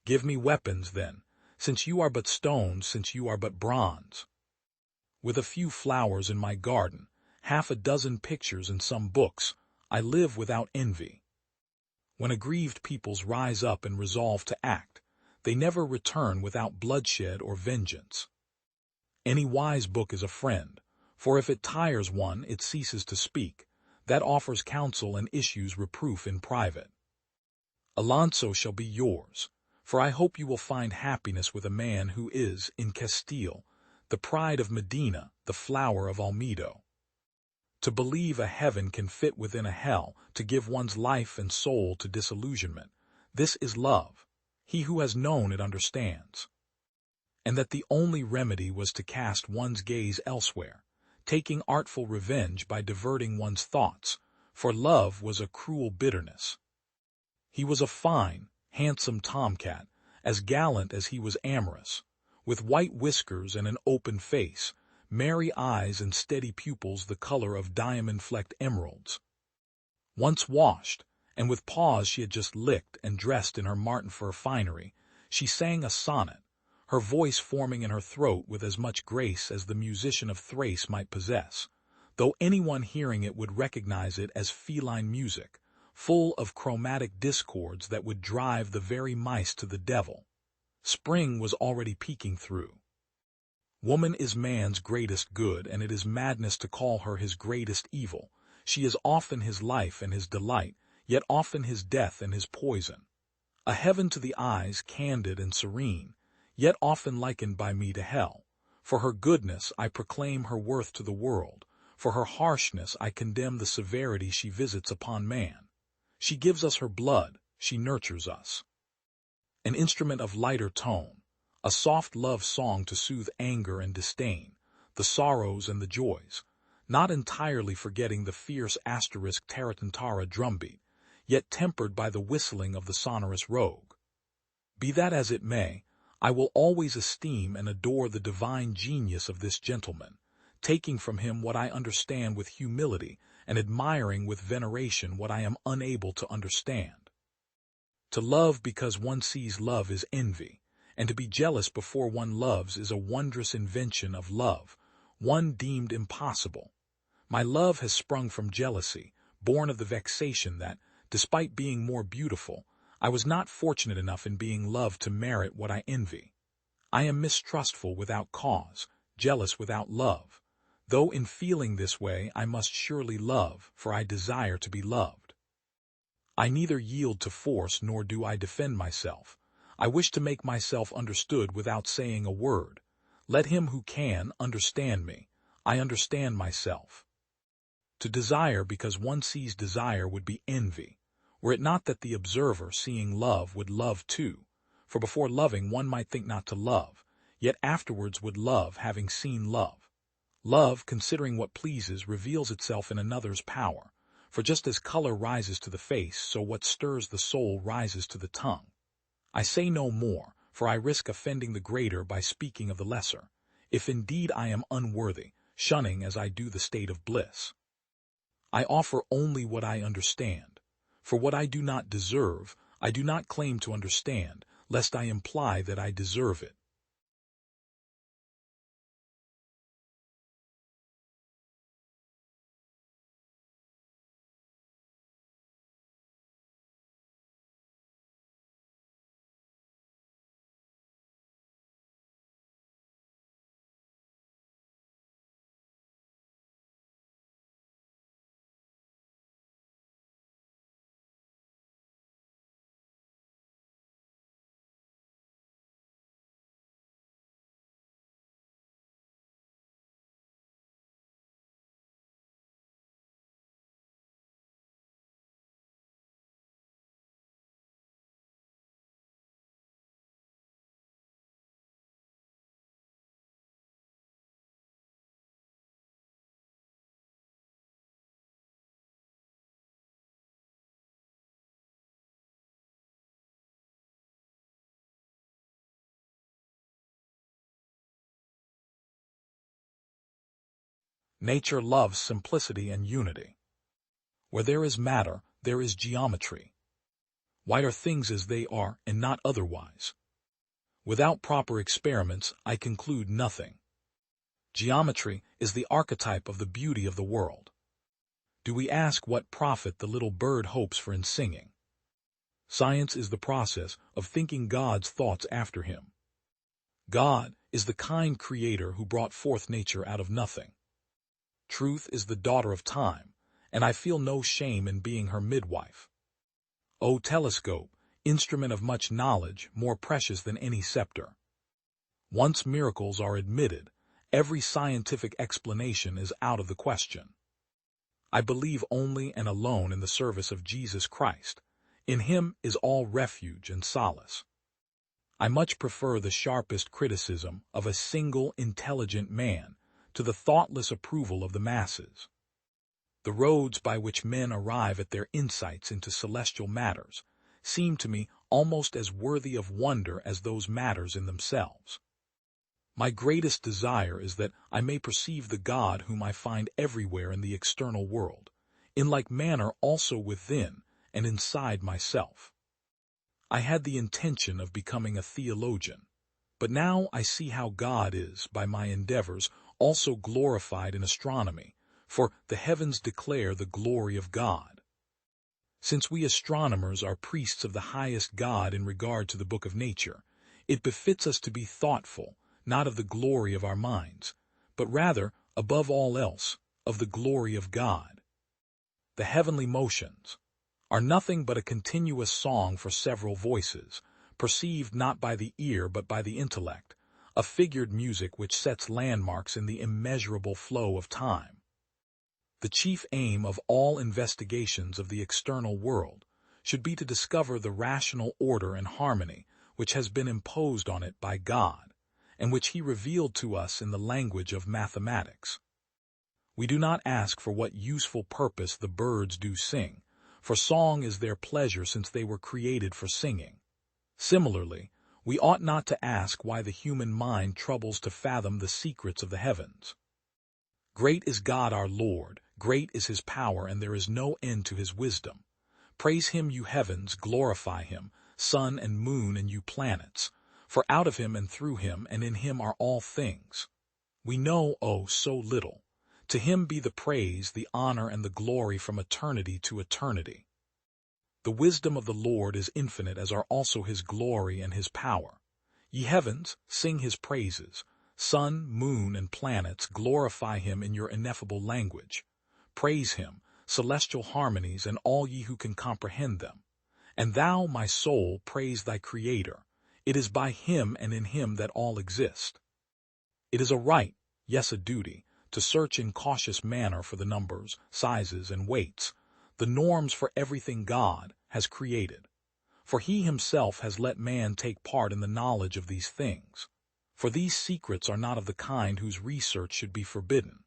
Give me weapons, then, since you are but stone, since you are but bronze. With a few flowers in my garden, half a dozen pictures and some books, I live without envy. When aggrieved peoples rise up and resolve to act, they never return without bloodshed or vengeance. Any wise book is a friend, for if it tires one, it ceases to speak, that offers counsel and issues reproof in private. Alonso shall be yours, for I hope you will find happiness with a man who is, in Castile, the pride of Medina, the flower of Olmedo. To believe a heaven can fit within a hell, to give one's life and soul to disillusionment, this is love. He who has known it understands. And that the only remedy was to cast one's gaze elsewhere, taking artful revenge by diverting one's thoughts, for love was a cruel bitterness. He was a fine, handsome tomcat, as gallant as he was amorous, with white whiskers and an open face, merry eyes and steady pupils the color of diamond-flecked emeralds. Once washed, and with paws she had just licked and dressed in her marten fur finery, she sang a sonnet, her voice forming in her throat with as much grace as the musician of Thrace might possess, though anyone hearing it would recognize it as feline music, full of chromatic discords that would drive the very mice to the devil. Spring was already peeking through. Woman is man's greatest good, and it is madness to call her his greatest evil. She is often his life and his delight, yet often his death and his poison. A heaven to the eyes, candid and serene, yet often likened by me to hell. For her goodness I proclaim her worth to the world, for her harshness I condemn the severity she visits upon man. She gives us her blood, she nurtures us. An instrument of lighter tone, a soft love song to soothe anger and disdain, the sorrows and the joys, not entirely forgetting the fierce asterisk tarantara drumbeat, yet tempered by the whistling of the sonorous rogue. Be that as it may, I will always esteem and adore the divine genius of this gentleman, taking from him what I understand with humility and admiring with veneration what I am unable to understand. To love because one sees love is envy, and to be jealous before one loves is a wondrous invention of love, one deemed impossible. My love has sprung from jealousy, born of the vexation that, despite being more beautiful, I was not fortunate enough in being loved to merit what I envy. I am mistrustful without cause, jealous without love. Though in feeling this way I must surely love, for I desire to be loved. I neither yield to force nor do I defend myself. I wish to make myself understood without saying a word. Let him who can understand me. I understand myself. To desire because one sees desire would be envy, were it not that the observer, seeing love, would love too, for before loving one might think not to love, yet afterwards would love having seen love. Love, considering what pleases, reveals itself in another's power, for just as color rises to the face, so what stirs the soul rises to the tongue. I say no more, for I risk offending the greater by speaking of the lesser, if indeed I am unworthy, shunning as I do the state of bliss. I offer only what I understand, for what I do not deserve, I do not claim to understand, lest I imply that I deserve it. Nature loves simplicity and unity. Where there is matter, there is geometry. Why are things as they are and not otherwise? Without proper experiments, I conclude nothing. Geometry is the archetype of the beauty of the world. Do we ask what profit the little bird hopes for in singing? Science is the process of thinking God's thoughts after him. God is the kind creator who brought forth nature out of nothing. Truth is the daughter of time, and I feel no shame in being her midwife. O telescope, instrument of much knowledge, more precious than any scepter. Once miracles are admitted, every scientific explanation is out of the question. I believe only and alone in the service of Jesus Christ. In him is all refuge and solace. I much prefer the sharpest criticism of a single intelligent man to the thoughtless approval of the masses. The roads by which men arrive at their insights into celestial matters seem to me almost as worthy of wonder as those matters in themselves. My greatest desire is that I may perceive the God whom I find everywhere in the external world, in like manner also within and inside myself. I had the intention of becoming a theologian, but now I see how God is, by my endeavors, also glorified in astronomy, for the heavens declare the glory of God. Since we astronomers are priests of the highest God in regard to the book of nature, it befits us to be thoughtful, not of the glory of our minds, but rather, above all else, of the glory of God. The heavenly motions are nothing but a continuous song for several voices, perceived not by the ear but by the intellect, a figured music which sets landmarks in the immeasurable flow of time. The chief aim of all investigations of the external world should be to discover the rational order and harmony which has been imposed on it by God, and which he revealed to us in the language of mathematics. We do not ask for what useful purpose the birds do sing, for song is their pleasure since they were created for singing. Similarly, we ought not to ask why the human mind troubles to fathom the secrets of the heavens. Great is God our Lord, great is his power, and there is no end to his wisdom. Praise him, you heavens, glorify him, sun and moon, and you planets, for out of him and through him and in him are all things. We know, oh, so little. To him be the praise, the honor, and the glory from eternity to eternity. The wisdom of the Lord is infinite, as are also his glory and his power. Ye heavens, sing his praises. Sun, moon, and planets, glorify him in your ineffable language. Praise him, celestial harmonies, and all ye who can comprehend them. And thou, my soul, praise thy Creator. It is by him and in him that all exist. It is a right, yes, a duty, to search in cautious manner for the numbers, sizes, and weights, the norms for everything God has created. For he himself has let man take part in the knowledge of these things. For these secrets are not of the kind whose research should be forbidden.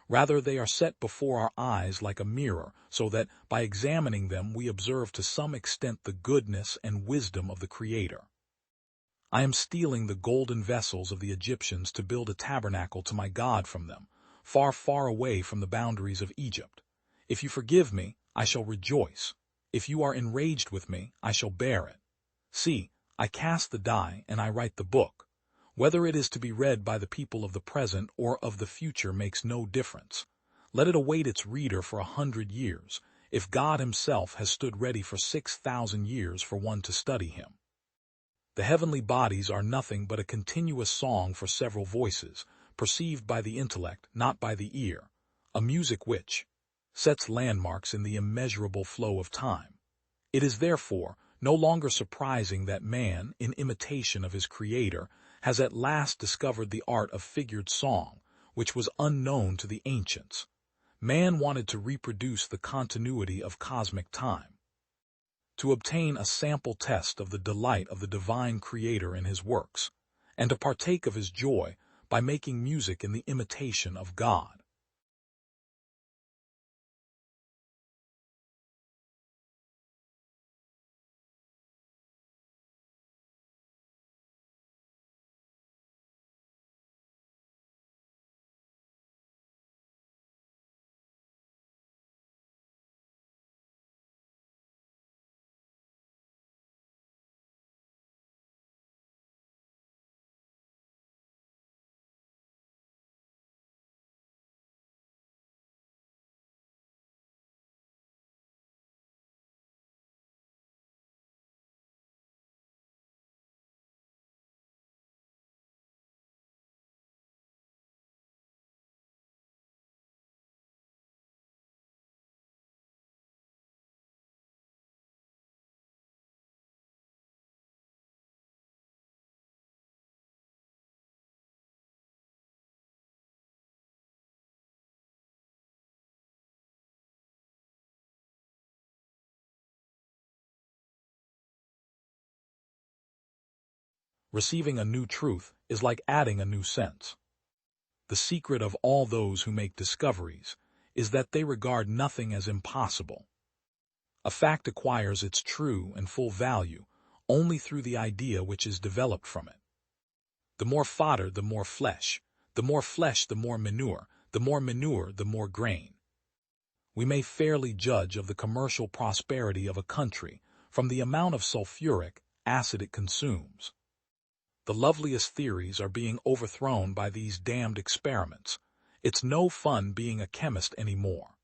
Rather, they are set before our eyes like a mirror, so that, by examining them, we observe to some extent the goodness and wisdom of the Creator. I am stealing the golden vessels of the Egyptians to build a tabernacle to my God from them, far, far away from the boundaries of Egypt. If you forgive me, I shall rejoice. If you are enraged with me, I shall bear it. See, I cast the die and I write the book. Whether it is to be read by the people of the present or of the future makes no difference. Let it await its reader for 100 years, if God himself has stood ready for 6,000 years for one to study him. The heavenly bodies are nothing but a continuous song for several voices, perceived by the intellect, not by the ear, a music which sets landmarks in the immeasurable flow of time. It is therefore no longer surprising that man, in imitation of his Creator, has at last discovered the art of figured song, which was unknown to the ancients. Man wanted to reproduce the continuity of cosmic time, to obtain a sample test of the delight of the divine Creator in his works, and to partake of his joy by making music in the imitation of God. Receiving a new truth is like adding a new sense. The secret of all those who make discoveries is that they regard nothing as impossible. A fact acquires its true and full value only through the idea which is developed from it. The more fodder, the more flesh. The more flesh, the more manure. The more manure, the more grain. We may fairly judge of the commercial prosperity of a country from the amount of sulfuric acid it consumes. The loveliest theories are being overthrown by these damned experiments. It's no fun being a chemist anymore.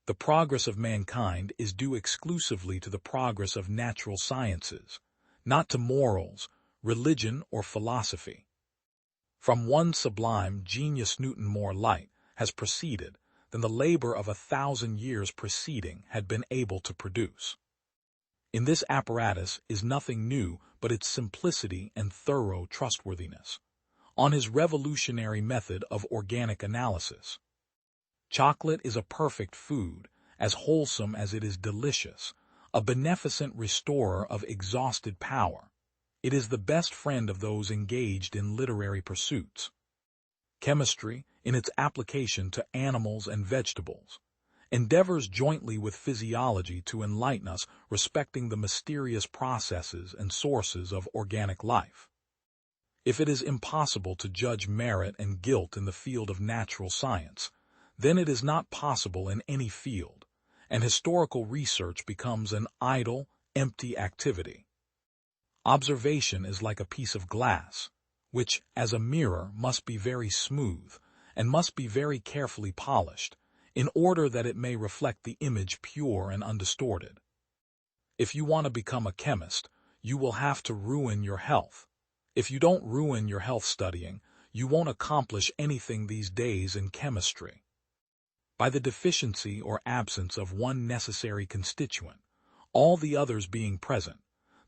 The progress of mankind is due exclusively to the progress of natural sciences, not to morals, religion, or philosophy. From one sublime genius Newton more light has proceeded than the labor of 1,000 years preceding had been able to produce. In this apparatus is nothing new but its simplicity and thorough trustworthiness. On his revolutionary method of organic analysis. Chocolate is a perfect food, as wholesome as it is delicious, a beneficent restorer of exhausted power. It is the best friend of those engaged in literary pursuits. Chemistry, in its application to animals and vegetables, endeavors jointly with physiology to enlighten us respecting the mysterious processes and sources of organic life. If it is impossible to judge merit and guilt in the field of natural science, then it is not possible in any field, and historical research becomes an idle, empty activity. Observation is like a piece of glass, which, as a mirror, must be very smooth, and must be very carefully polished, in order that it may reflect the image pure and undistorted. If you want to become a chemist, you will have to ruin your health. If you don't ruin your health studying, you won't accomplish anything these days in chemistry. By the deficiency or absence of one necessary constituent, all the others being present,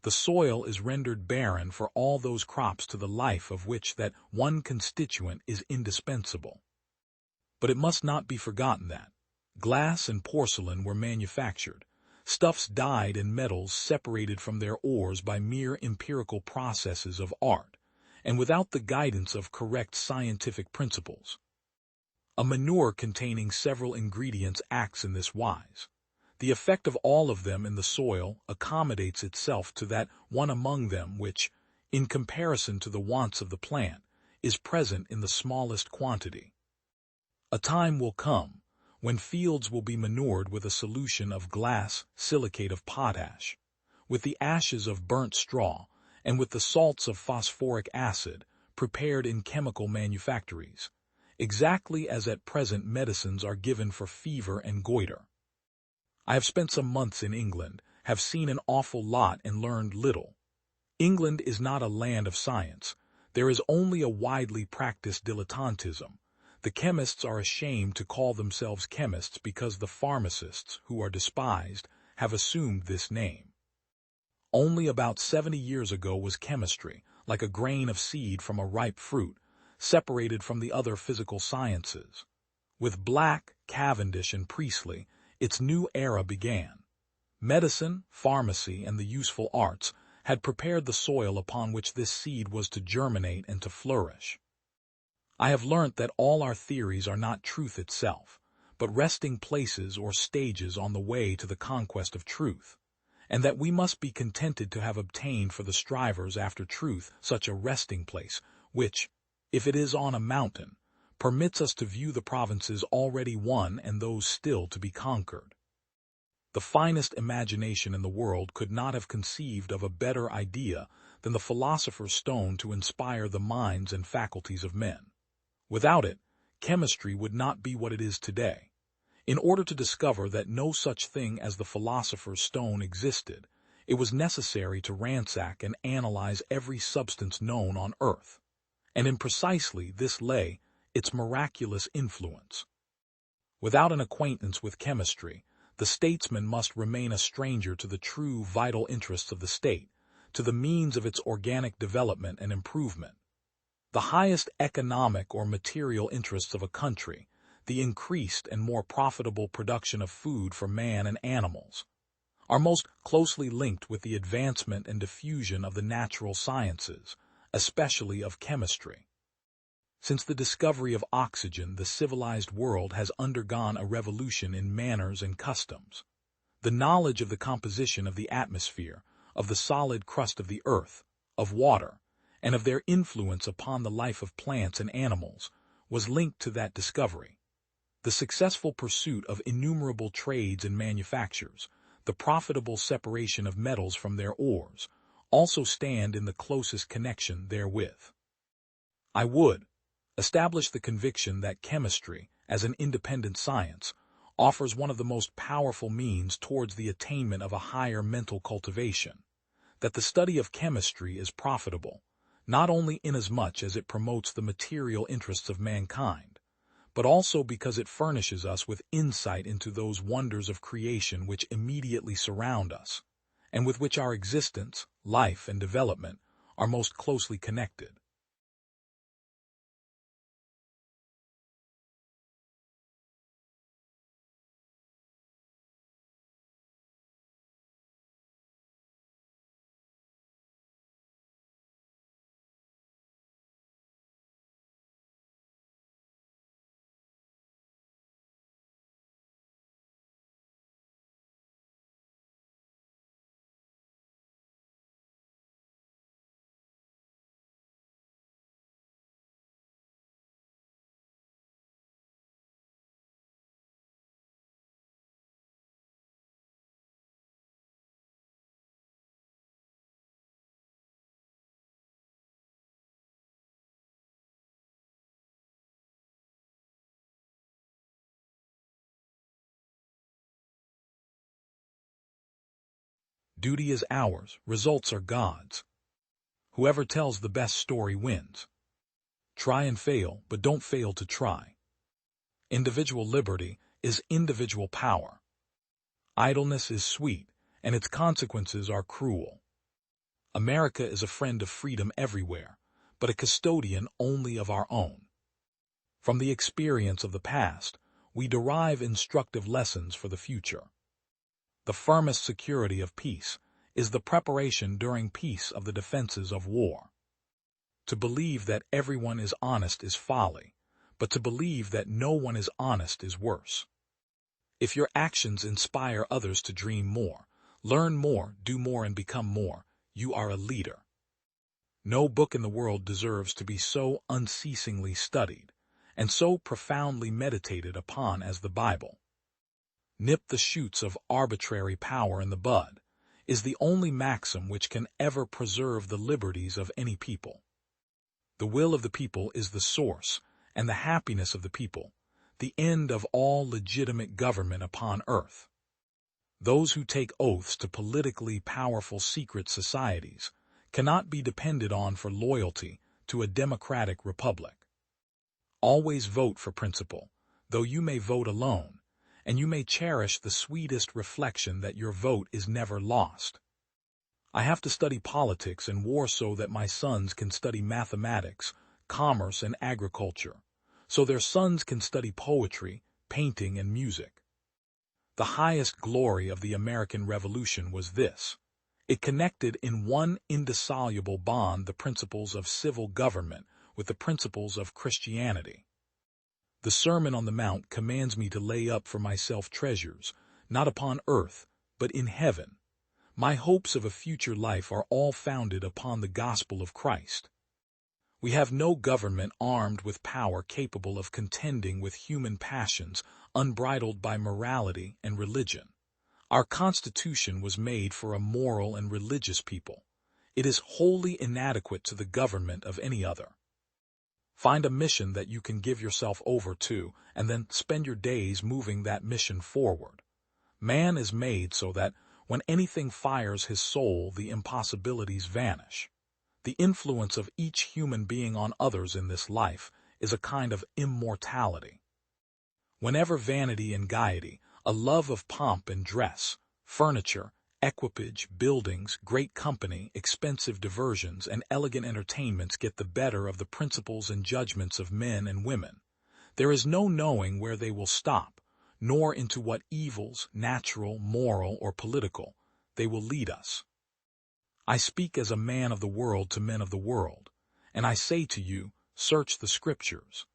the soil is rendered barren for all those crops to the life of which that one constituent is indispensable. But it must not be forgotten that glass and porcelain were manufactured, stuffs dyed and metals separated from their ores by mere empirical processes of art, and without the guidance of correct scientific principles. A manure containing several ingredients acts in this wise. The effect of all of them in the soil accommodates itself to that one among them which, in comparison to the wants of the plant, is present in the smallest quantity. A time will come when fields will be manured with a solution of glass silicate of potash, with the ashes of burnt straw, and with the salts of phosphoric acid prepared in chemical manufactories, exactly as at present medicines are given for fever and goitre. I have spent some months in England, have seen an awful lot and learned little. England is not a land of science. There is only a widely practiced dilettantism. The chemists are ashamed to call themselves chemists because the pharmacists, who are despised, have assumed this name. Only about 70 years ago was chemistry, like a grain of seed from a ripe fruit, separated from the other physical sciences. With Black, Cavendish, and Priestley, its new era began. Medicine, pharmacy, and the useful arts had prepared the soil upon which this seed was to germinate and to flourish. I have learnt that all our theories are not truth itself, but resting places or stages on the way to the conquest of truth, and that we must be contented to have obtained for the strivers after truth such a resting place, which, if it is on a mountain, permits us to view the provinces already won and those still to be conquered. The finest imagination in the world could not have conceived of a better idea than the philosopher's stone to inspire the minds and faculties of men. Without it, chemistry would not be what it is today. In order to discover that no such thing as the philosopher's stone existed, it was necessary to ransack and analyze every substance known on earth, and in precisely this lay its miraculous influence. Without an acquaintance with chemistry, the statesman must remain a stranger to the true vital interests of the state, to the means of its organic development and improvement. The highest economic or material interests of a country, the increased and more profitable production of food for man and animals, are most closely linked with the advancement and diffusion of the natural sciences, especially of chemistry. Since the discovery of oxygen, the civilized world has undergone a revolution in manners and customs. The knowledge of the composition of the atmosphere, of the solid crust of the earth, of water, and of their influence upon the life of plants and animals, was linked to that discovery. The successful pursuit of innumerable trades and manufactures, the profitable separation of metals from their ores, also stand in the closest connection therewith. I would establish the conviction that chemistry, as an independent science, offers one of the most powerful means towards the attainment of a higher mental cultivation, that the study of chemistry is profitable, not only inasmuch as it promotes the material interests of mankind, but also because it furnishes us with insight into those wonders of creation which immediately surround us, and with which our existence, life, and development are most closely connected. Duty is ours, results are God's. Whoever tells the best story wins. Try and fail, but don't fail to try. Individual liberty is individual power. Idleness is sweet, and its consequences are cruel. America is a friend of freedom everywhere, but a custodian only of our own. From the experience of the past, we derive instructive lessons for the future. The firmest security of peace is the preparation during peace of the defenses of war. To believe that everyone is honest is folly, but to believe that no one is honest is worse. If your actions inspire others to dream more, learn more, do more, and become more, you are a leader. No book in the world deserves to be so unceasingly studied and so profoundly meditated upon as the Bible. Nip the shoots of arbitrary power in the bud is the only maxim which can ever preserve the liberties of any people. The will of the people is the source, and the happiness of the people, the end of all legitimate government upon earth. Those who take oaths to politically powerful secret societies cannot be depended on for loyalty to a democratic republic. Always vote for principle, though you may vote alone, and you may cherish the sweetest reflection that your vote is never lost. I have to study politics and war so that my sons can study mathematics, commerce, and agriculture, so their sons can study poetry, painting, and music. The highest glory of the American Revolution was this: it connected in one indissoluble bond the principles of civil government with the principles of Christianity. The Sermon on the Mount commands me to lay up for myself treasures, not upon earth, but in heaven. My hopes of a future life are all founded upon the gospel of Christ. We have no government armed with power capable of contending with human passions unbridled by morality and religion. Our Constitution was made for a moral and religious people. It is wholly inadequate to the government of any other. Find a mission that you can give yourself over to, and then spend your days moving that mission forward. Man is made so that when anything fires his soul, the impossibilities vanish. The influence of each human being on others in this life is a kind of immortality. Whenever vanity and gaiety, a love of pomp and dress, furniture, equipage, buildings, great company, expensive diversions, and elegant entertainments get the better of the principles and judgments of men and women, there is no knowing where they will stop, nor into what evils, natural, moral, or political, they will lead us. I speak as a man of the world to men of the world, And I say to you, search the Scriptures.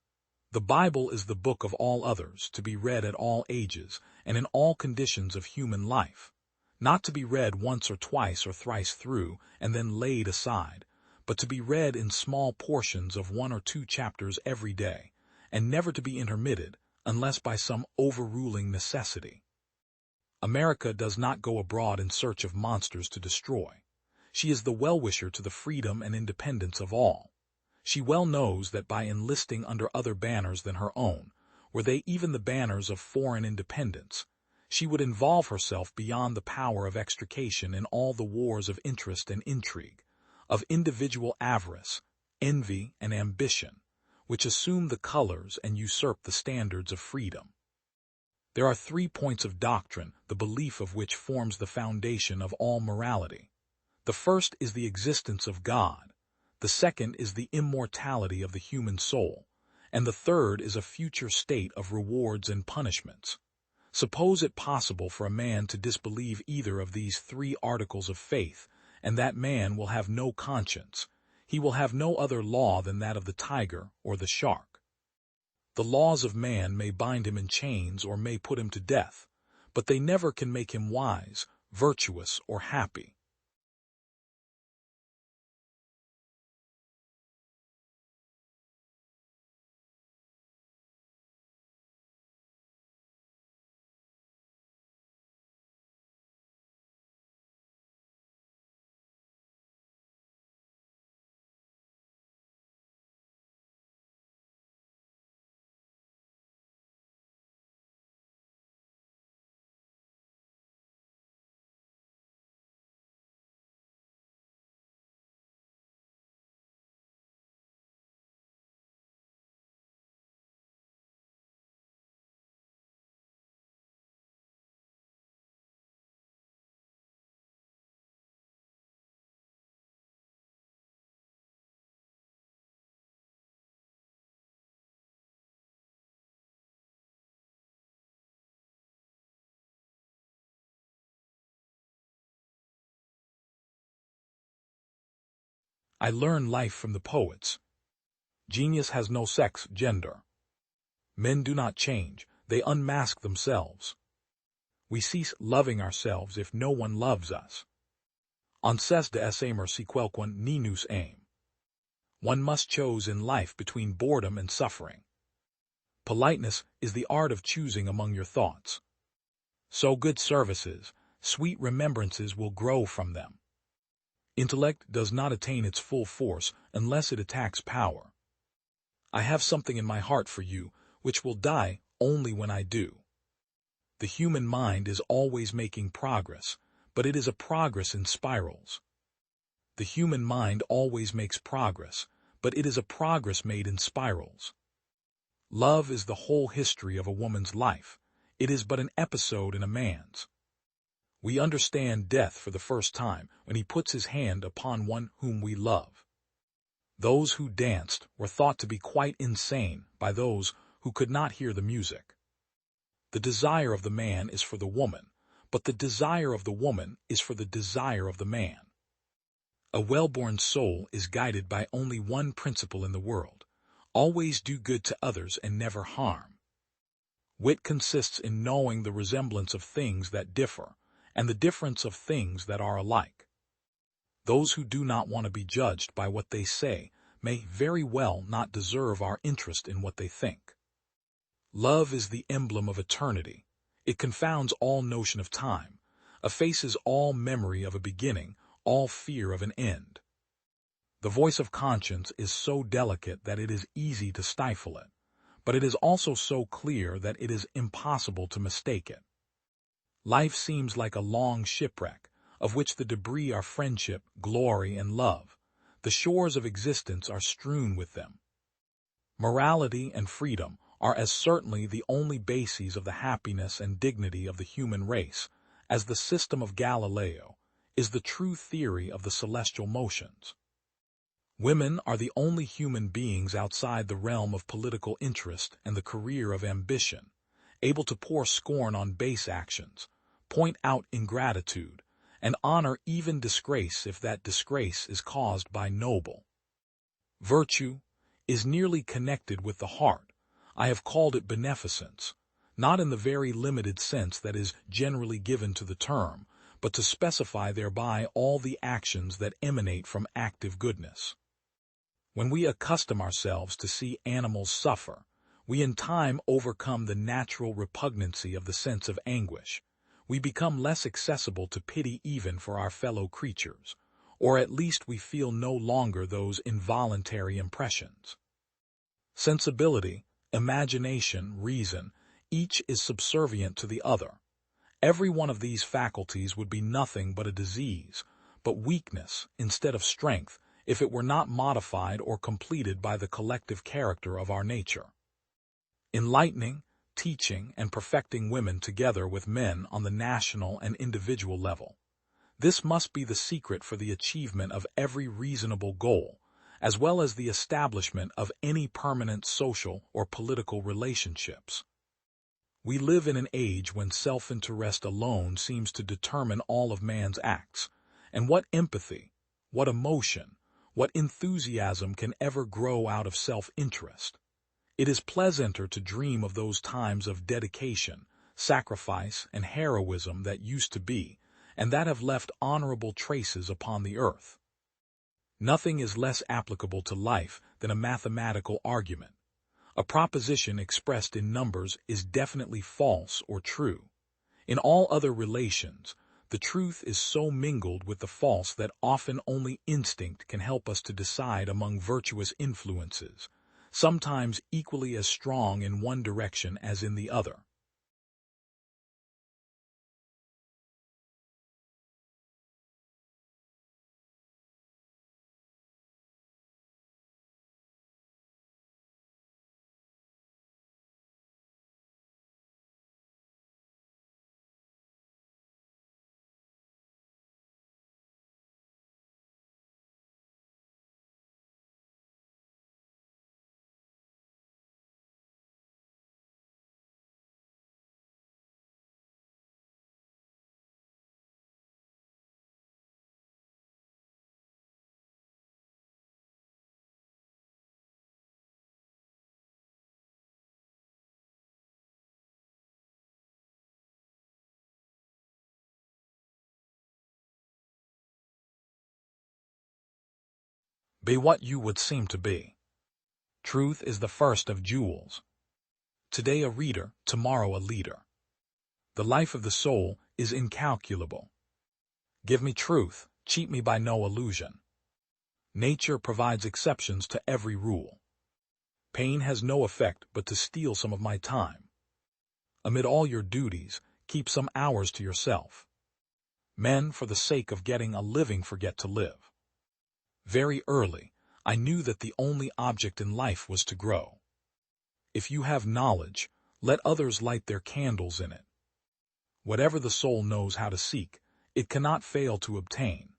The Bible is the book of all others, to be read at all ages and in all conditions of human life, not to be read once or twice or thrice through and then laid aside, but to be read in small portions of 1 or 2 chapters every day, and never to be intermitted, unless by some overruling necessity. America does not go abroad in search of monsters to destroy. She is the well-wisher to the freedom and independence of all. She well knows that by enlisting under other banners than her own, were they even the banners of foreign independence, she would involve herself beyond the power of extrication in all the wars of interest and intrigue, of individual avarice, envy, and ambition, which assume the colors and usurp the standards of freedom. There are 3 points of doctrine, the belief of which forms the foundation of all morality. The first is the existence of God. The second is the immortality of the human soul, and the third is a future state of rewards and punishments. Suppose it possible for a man to disbelieve either of these 3 articles of faith, and that man will have no conscience. He will have no other law than that of the tiger or the shark. The laws of man may bind him in chains or may put him to death, but they never can make him wise, virtuous, or happy. I learn life from the poets. Genius has no sex, gender. Men do not change, they unmask themselves. We cease loving ourselves if no one loves us. On cesse de s'aimer si quelqu'un ne nous aime. One must choose in life between boredom and suffering. Politeness is the art of choosing among your thoughts. So good services, sweet remembrances will grow from them. Intellect does not attain its full force unless it attacks power. I have something in my heart for you, which will die only when I do. The human mind is always making progress, but it is a progress in spirals. The human mind always makes progress, but it is a progress made in spirals. Love is the whole history of a woman's life. It is but an episode in a man's. We understand death for the first time when he puts his hand upon one whom we love. Those who danced were thought to be quite insane by those who could not hear the music. The desire of the man is for the woman, but the desire of the woman is for the desire of the man. A well-born soul is guided by only one principle in the world: always do good to others and never harm. Wit consists in knowing the resemblance of things that differ, and the difference of things that are alike. Those who do not want to be judged by what they say may very well not deserve our interest in what they think. Love is the emblem of eternity. It confounds all notion of time, effaces all memory of a beginning, all fear of an end. The voice of conscience is so delicate that it is easy to stifle it, but it is also so clear that it is impossible to mistake it. Life seems like a long shipwreck, of which the debris are friendship, glory, and love. The shores of existence are strewn with them. Morality and freedom are as certainly the only bases of the happiness and dignity of the human race, as the system of Galileo is the true theory of the celestial motions. Women are the only human beings outside the realm of political interest and the career of ambition, able to pour scorn on base actions, point out ingratitude, and honor even disgrace if that disgrace is caused by noble. Virtue is nearly connected with the heart. I have called it beneficence, not in the very limited sense that is generally given to the term, but to specify thereby all the actions that emanate from active goodness. When we accustom ourselves to see animals suffer, we in time overcome the natural repugnancy of the sense of anguish. We become less accessible to pity even for our fellow creatures, or at least we feel no longer those involuntary impressions. Sensibility, imagination, reason, each is subservient to the other. Every one of these faculties would be nothing but a disease, but weakness instead of strength, if it were not modified or completed by the collective character of our nature. Enlightening, teaching, and perfecting women together with men on the national and individual level. This must be the secret for the achievement of every reasonable goal, as well as the establishment of any permanent social or political relationships. We live in an age when self-interest alone seems to determine all of man's acts, and what empathy, what emotion, what enthusiasm can ever grow out of self-interest? It is pleasanter to dream of those times of dedication, sacrifice, and heroism that used to be, and that have left honorable traces upon the earth. Nothing is less applicable to life than a mathematical argument. A proposition expressed in numbers is definitely false or true. In all other relations, the truth is so mingled with the false that often only instinct can help us to decide among virtuous influences, sometimes equally as strong in one direction as in the other. Be what you would seem to be. Truth is the first of jewels. Today a reader, tomorrow a leader. The life of the soul is incalculable. Give me truth, cheat me by no illusion. Nature provides exceptions to every rule. Pain has no effect but to steal some of my time. Amid all your duties, keep some hours to yourself. Men, for the sake of getting a living, forget to live. Very early, I knew that the only object in life was to grow. If you have knowledge, let others light their candles in it. Whatever the soul knows how to seek, it cannot fail to obtain.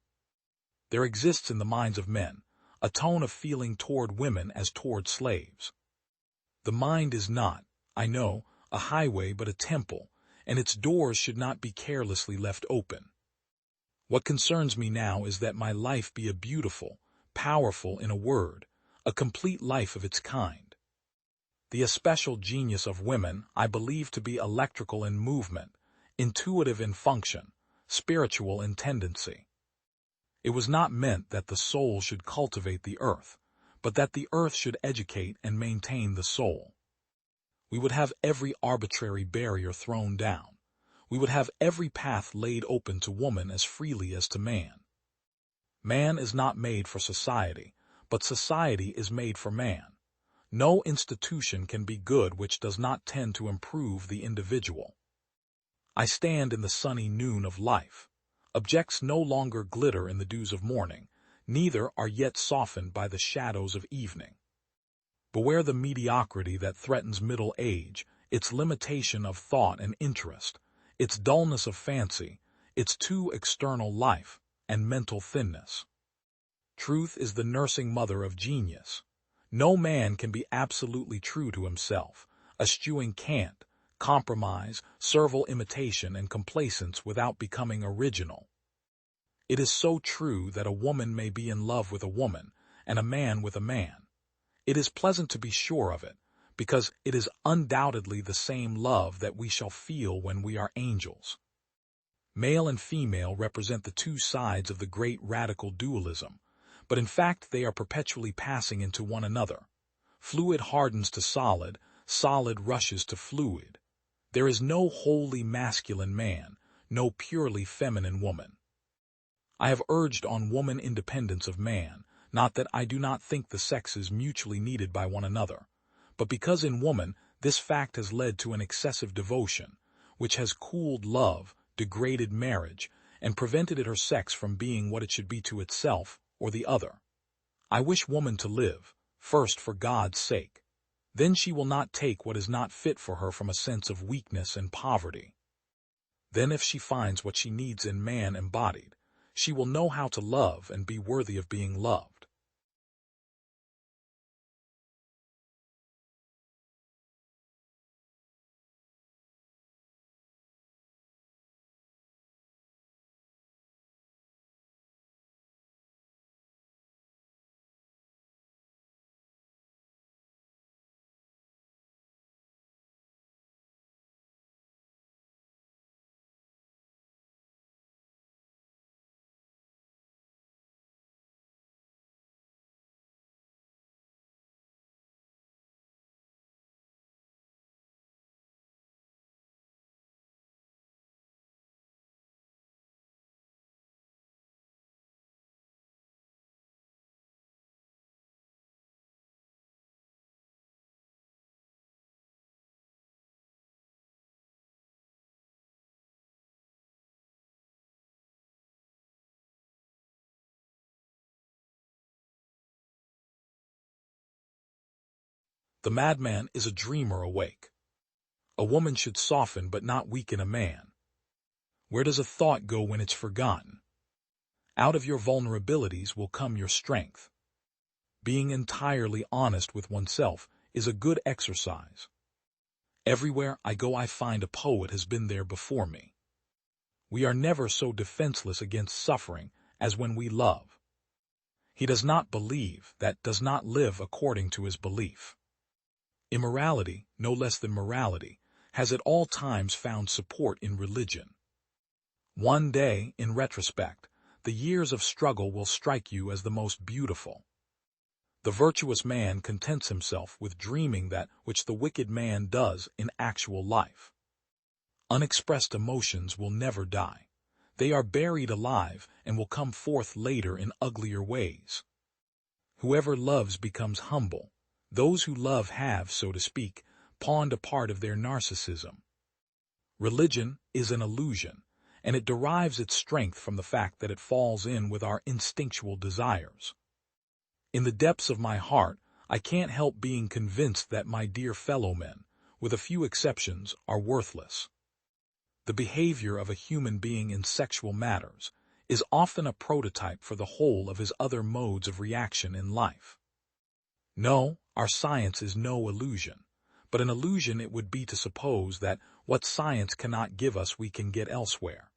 There exists in the minds of men a tone of feeling toward women as toward slaves. The mind is not, I know, a highway but a temple, and its doors should not be carelessly left open. What concerns me now is that my life be a beautiful, powerful, in a word, a complete life of its kind. The especial genius of women I believe to be electrical in movement, intuitive in function, spiritual in tendency. It was not meant that the soul should cultivate the earth, but that the earth should educate and maintain the soul. We would have every arbitrary barrier thrown down. We would have every path laid open to woman as freely as to man. Man is not made for society, but society is made for man. No institution can be good which does not tend to improve the individual. I stand in the sunny noon of life. Objects no longer glitter in the dews of morning, neither are yet softened by the shadows of evening. Beware the mediocrity that threatens middle age, its limitation of thought and interest, its dullness of fancy, its too external life, and mental thinness. Truth is the nursing mother of genius. No man can be absolutely true to himself, eschewing cant, compromise, servile imitation, and complacence without becoming original. It is so true that a woman may be in love with a woman, and a man with a man. It is pleasant to be sure of it, because it is undoubtedly the same love that we shall feel when we are angels. Male and female represent the two sides of the great radical dualism, but in fact they are perpetually passing into one another. Fluid hardens to solid, solid rushes to fluid. There is no wholly masculine man, no purely feminine woman. I have urged on woman independence of man, not that I do not think the sexes mutually needed by one another, but because in woman this fact has led to an excessive devotion, which has cooled love, degraded marriage, and prevented it her sex from being what it should be to itself or the other. I wish woman to live, first for God's sake. Then she will not take what is not fit for her from a sense of weakness and poverty. Then if she finds what she needs in man embodied, she will know how to love and be worthy of being loved. The madman is a dreamer awake. A woman should soften but not weaken a man. Where does a thought go when it's forgotten? Out of your vulnerabilities will come your strength. Being entirely honest with oneself is a good exercise. Everywhere I go I find a poet has been there before me. We are never so defenseless against suffering as when we love. He does not believe that does not live according to his belief. Immorality, no less than morality, has at all times found support in religion. One day, in retrospect, the years of struggle will strike you as the most beautiful. The virtuous man contents himself with dreaming that which the wicked man does in actual life. Unexpressed emotions will never die. They are buried alive and will come forth later in uglier ways. Whoever loves becomes humble. Those who love have, so to speak, pawned a part of their narcissism. Religion is an illusion, and it derives its strength from the fact that it falls in with our instinctual desires. In the depths of my heart, I can't help being convinced that my dear fellow men, with a few exceptions, are worthless. The behavior of a human being in sexual matters is often a prototype for the whole of his other modes of reaction in life. No, our science is no illusion, but an illusion it would be to suppose that what science cannot give us we can get elsewhere.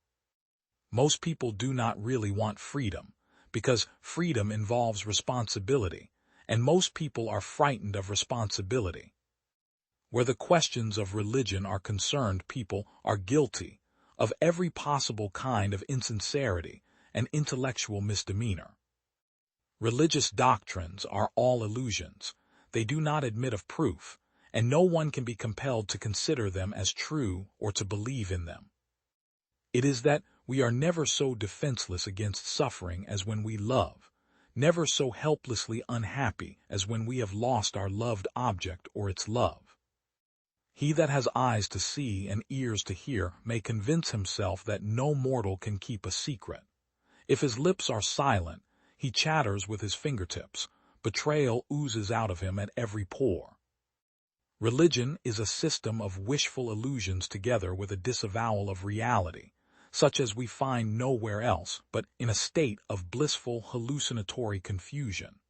Most people do not really want freedom, because freedom involves responsibility, and most people are frightened of responsibility. Where the questions of religion are concerned, people are guilty of every possible kind of insincerity and intellectual misdemeanor. Religious doctrines are all illusions. They do not admit of proof, and no one can be compelled to consider them as true or to believe in them. It is that we are never so defenseless against suffering as when we love, never so helplessly unhappy as when we have lost our loved object or its love. He that has eyes to see and ears to hear may convince himself that no mortal can keep a secret. If his lips are silent, he chatters with his fingertips. Betrayal oozes out of him at every pore. Religion is a system of wishful illusions together with a disavowal of reality, such as we find nowhere else but in a state of blissful hallucinatory confusion.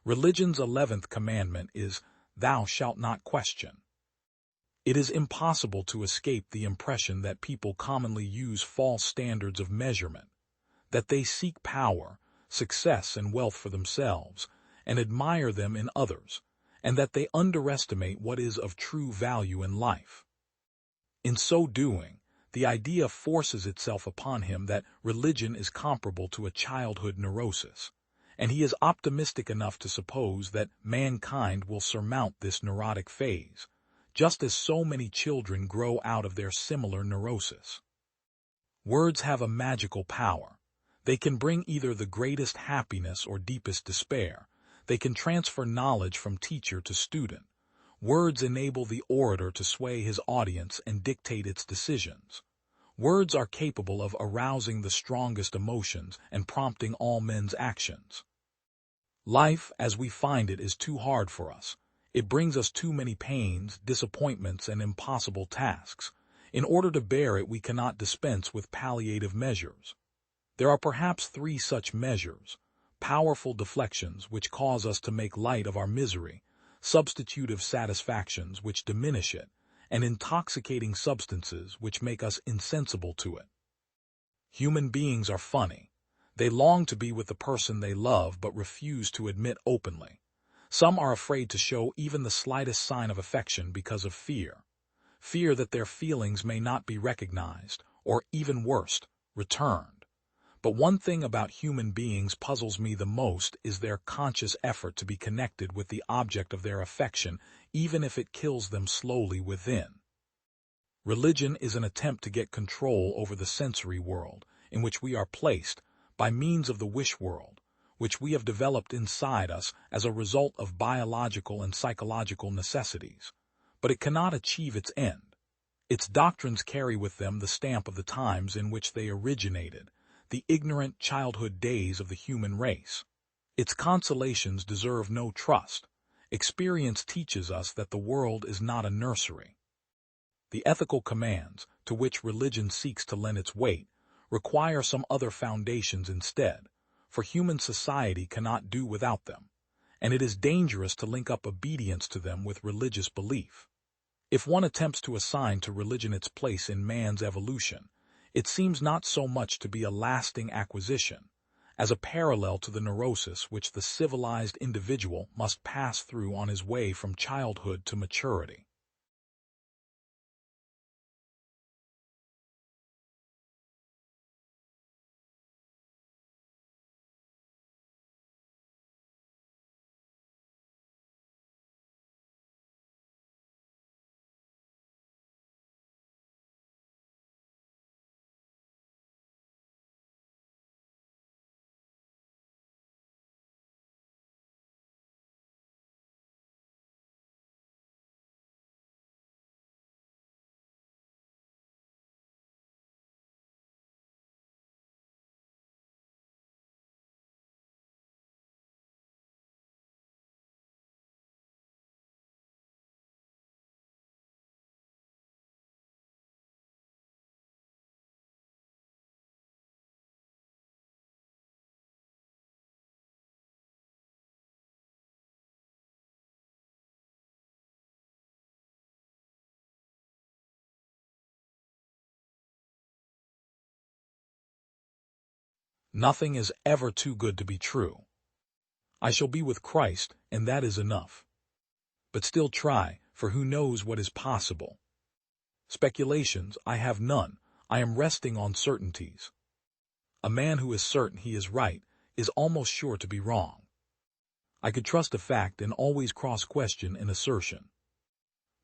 Religion's 11th commandment is, "Thou shalt not question." It is impossible to escape the impression that people commonly use false standards of measurement, that they seek power, success, and wealth for themselves, and admire them in others, and that they underestimate what is of true value in life. In so doing, the idea forces itself upon him that religion is comparable to a childhood neurosis, and he is optimistic enough to suppose that mankind will surmount this neurotic phase, just as so many children grow out of their similar neurosis. Words have a magical power. They can bring either the greatest happiness or deepest despair. They can transfer knowledge from teacher to student. Words enable the orator to sway his audience and dictate its decisions. Words are capable of arousing the strongest emotions and prompting all men's actions. Life, as we find it, is too hard for us. It brings us too many pains, disappointments, and impossible tasks. In order to bear it, we cannot dispense with palliative measures. There are perhaps 3 such measures: powerful deflections which cause us to make light of our misery, substitutive satisfactions which diminish it, and intoxicating substances which make us insensible to it. Human beings are funny. They long to be with the person they love but refuse to admit openly. Some are afraid to show even the slightest sign of affection because of fear. Fear that their feelings may not be recognized, or even worse, returned. But one thing about human beings puzzles me the most is their conscious effort to be connected with the object of their affection, even if it kills them slowly within. Religion is an attempt to get control over the sensory world, in which we are placed, by means of the wish world, which we have developed inside us as a result of biological and psychological necessities. But it cannot achieve its end. Its doctrines carry with them the stamp of the times in which they originated, the ignorant childhood days of the human race. Its consolations deserve no trust. Experience teaches us that the world is not a nursery. The ethical commands, to which religion seeks to lend its weight, require some other foundations instead, for human society cannot do without them, and it is dangerous to link up obedience to them with religious belief. If one attempts to assign to religion its place in man's evolution, it seems not so much to be a lasting acquisition, as a parallel to the neurosis which the civilized individual must pass through on his way from childhood to maturity. Nothing is ever too good to be true. I shall be with Christ, and that is enough. But still try, for who knows what is possible? Speculations, I have none. I am resting on certainties. A man who is certain he is right is almost sure to be wrong. I could trust a fact and always cross-question an assertion.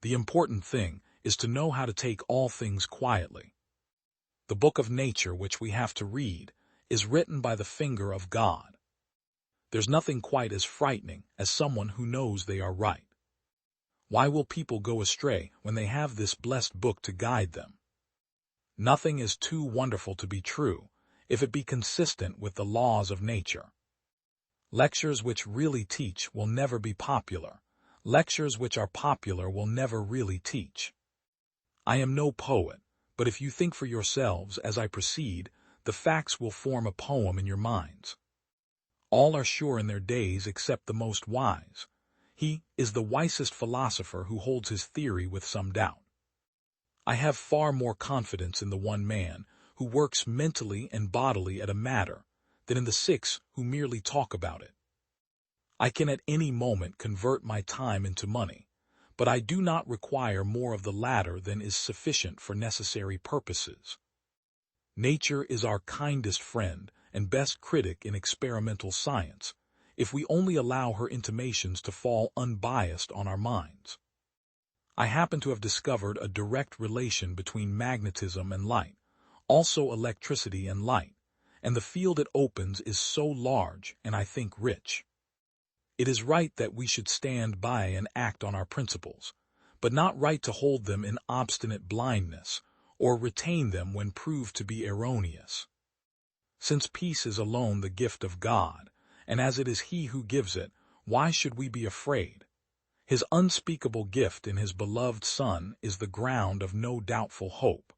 The important thing is to know how to take all things quietly. The book of nature which we have to read is written by the finger of God. There's nothing quite as frightening as someone who knows they are right. Why will people go astray when they have this blessed book to guide them? Nothing is too wonderful to be true, if it be consistent with the laws of nature. Lectures which really teach will never be popular. Lectures which are popular will never really teach. I am no poet, but if you think for yourselves as I proceed, the facts will form a poem in your minds. All are sure in their days except the most wise. He is the wisest philosopher who holds his theory with some doubt. I have far more confidence in the one man who works mentally and bodily at a matter than in the 6 who merely talk about it. I can at any moment convert my time into money, but I do not require more of the latter than is sufficient for necessary purposes. Nature is our kindest friend and best critic in experimental science, if we only allow her intimations to fall unbiased on our minds. I happen to have discovered a direct relation between magnetism and light, also electricity and light, and the field it opens is so large and I think rich. It is right that we should stand by and act on our principles, but not right to hold them in obstinate blindness, or retain them when proved to be erroneous. Since peace is alone the gift of God, and as it is He who gives it, why should we be afraid? His unspeakable gift in His beloved Son is the ground of no doubtful hope.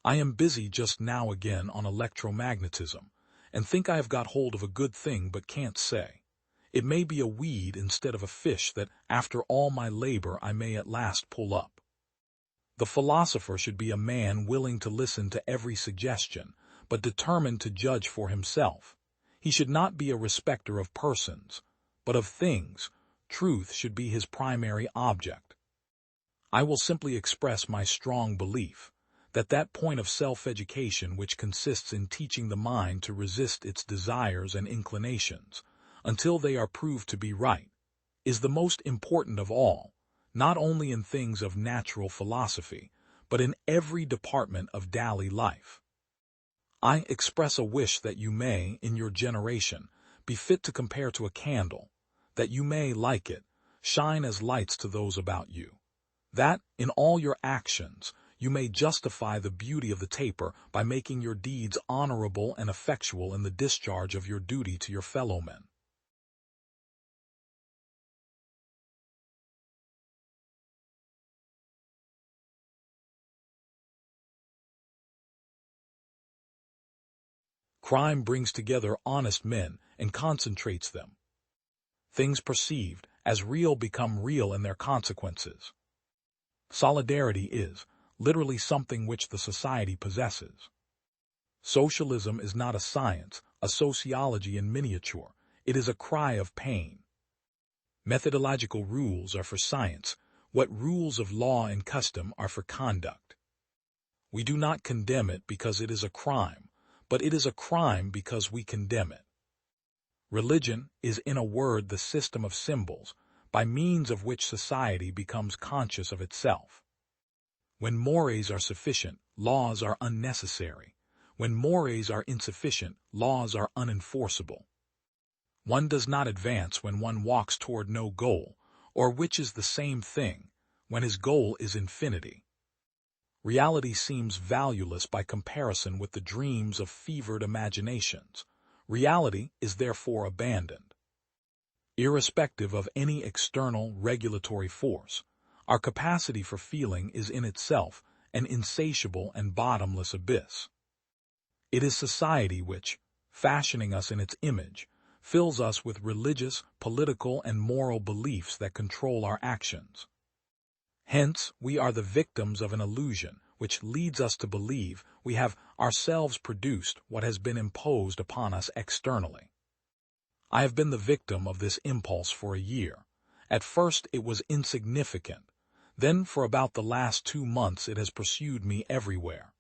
I am busy just now again on electromagnetism, and think I have got hold of a good thing but can't say. It may be a weed instead of a fish that, after all my labor, I may at last pull up. The philosopher should be a man willing to listen to every suggestion, but determined to judge for himself. He should not be a respecter of persons, but of things. Truth should be his primary object. I will simply express my strong belief that that point of self-education which consists in teaching the mind to resist its desires and inclinations, until they are proved to be right, is the most important of all, not only in things of natural philosophy, but in every department of daily life. I express a wish that you may, in your generation, be fit to compare to a candle, that you may, like it, shine as lights to those about you, that, in all your actions, you may justify the beauty of the taper by making your deeds honorable and effectual in the discharge of your duty to your fellow-men. Crime brings together honest men and concentrates them. Things perceived as real become real in their consequences. Solidarity is, literally, something which the society possesses. Socialism is not a science, a sociology in miniature. It is a cry of pain. Methodological rules are for science, what rules of law and custom are for conduct. We do not condemn it because it is a crime, but it is a crime because we condemn it. Religion is, in a word, the system of symbols, by means of which society becomes conscious of itself. When mores are sufficient, laws are unnecessary. When mores are insufficient, laws are unenforceable. One does not advance when one walks toward no goal, or, which is the same thing, when his goal is infinity. Reality seems valueless by comparison with the dreams of fevered imaginations. Reality is therefore abandoned. Irrespective of any external regulatory force, our capacity for feeling is in itself an insatiable and bottomless abyss. It is society which, fashioning us in its image, fills us with religious, political, and moral beliefs that control our actions. Hence, we are the victims of an illusion which leads us to believe we have ourselves produced what has been imposed upon us externally. I have been the victim of this impulse for a year. At first it was insignificant, then for about the last 2 months it has pursued me everywhere.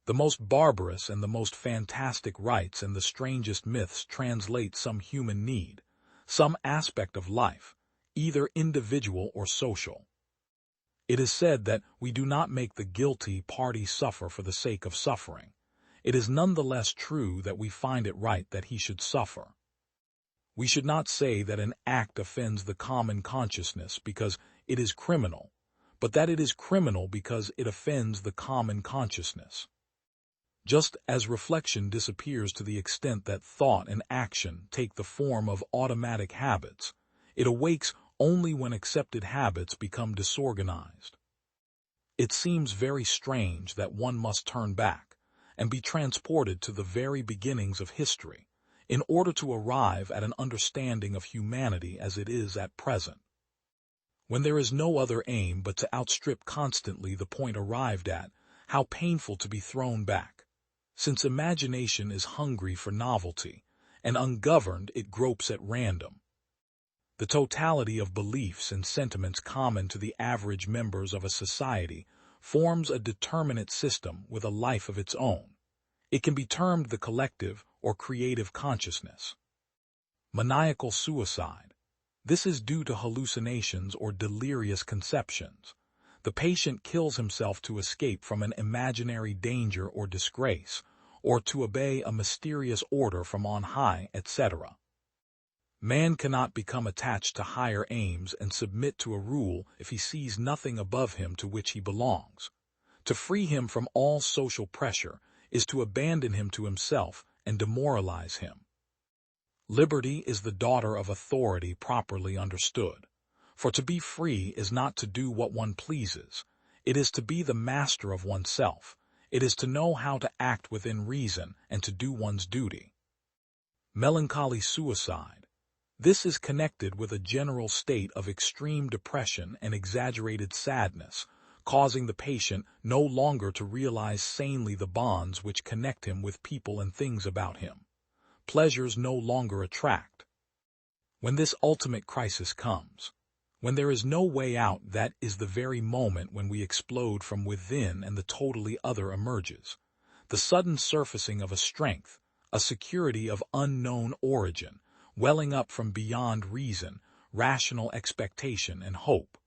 The most barbarous and the most fantastic rites and the strangest myths translate some human need, some aspect of life, either individual or social. It is said that we do not make the guilty party suffer for the sake of suffering. It is none the less true that we find it right that he should suffer. We should not say that an act offends the common consciousness because it is criminal, but that it is criminal because it offends the common consciousness. Just as reflection disappears to the extent that thought and action take the form of automatic habits, it awakes only when accepted habits become disorganized. It seems very strange that one must turn back and be transported to the very beginnings of history in order to arrive at an understanding of humanity as it is at present. When there is no other aim but to outstrip constantly the point arrived at, how painful to be thrown back. Since imagination is hungry for novelty, and ungoverned it gropes at random. The totality of beliefs and sentiments common to the average members of a society forms a determinate system with a life of its own. It can be termed the collective or creative consciousness. Maniacal suicide. This is due to hallucinations or delirious conceptions. The patient kills himself to escape from an imaginary danger or disgrace, or to obey a mysterious order from on high, etc. Man cannot become attached to higher aims and submit to a rule if he sees nothing above him to which he belongs. To free him from all social pressure is to abandon him to himself and demoralize him. Liberty is the daughter of authority properly understood. For to be free is not to do what one pleases. It is to be the master of oneself. It is to know how to act within reason and to do one's duty. Melancholy suicide. This is connected with a general state of extreme depression and exaggerated sadness, causing the patient no longer to realize sanely the bonds which connect him with people and things about him. Pleasures no longer attract. When this ultimate crisis comes, when there is no way out, that is the very moment when we explode from within and the totally other emerges. The sudden surfacing of a strength, a security of unknown origin, welling up from beyond reason, rational expectation and hope.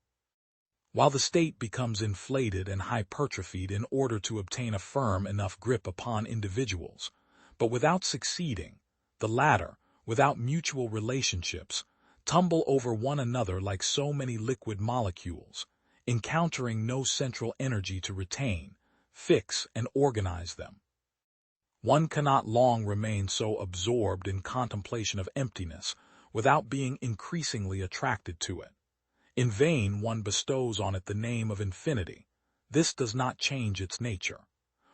While the state becomes inflated and hypertrophied in order to obtain a firm enough grip upon individuals, but without succeeding, the latter, without mutual relationships, tumble over one another like so many liquid molecules, encountering no central energy to retain, fix, and organize them. One cannot long remain so absorbed in contemplation of emptiness without being increasingly attracted to it. In vain one bestows on it the name of infinity. This does not change its nature.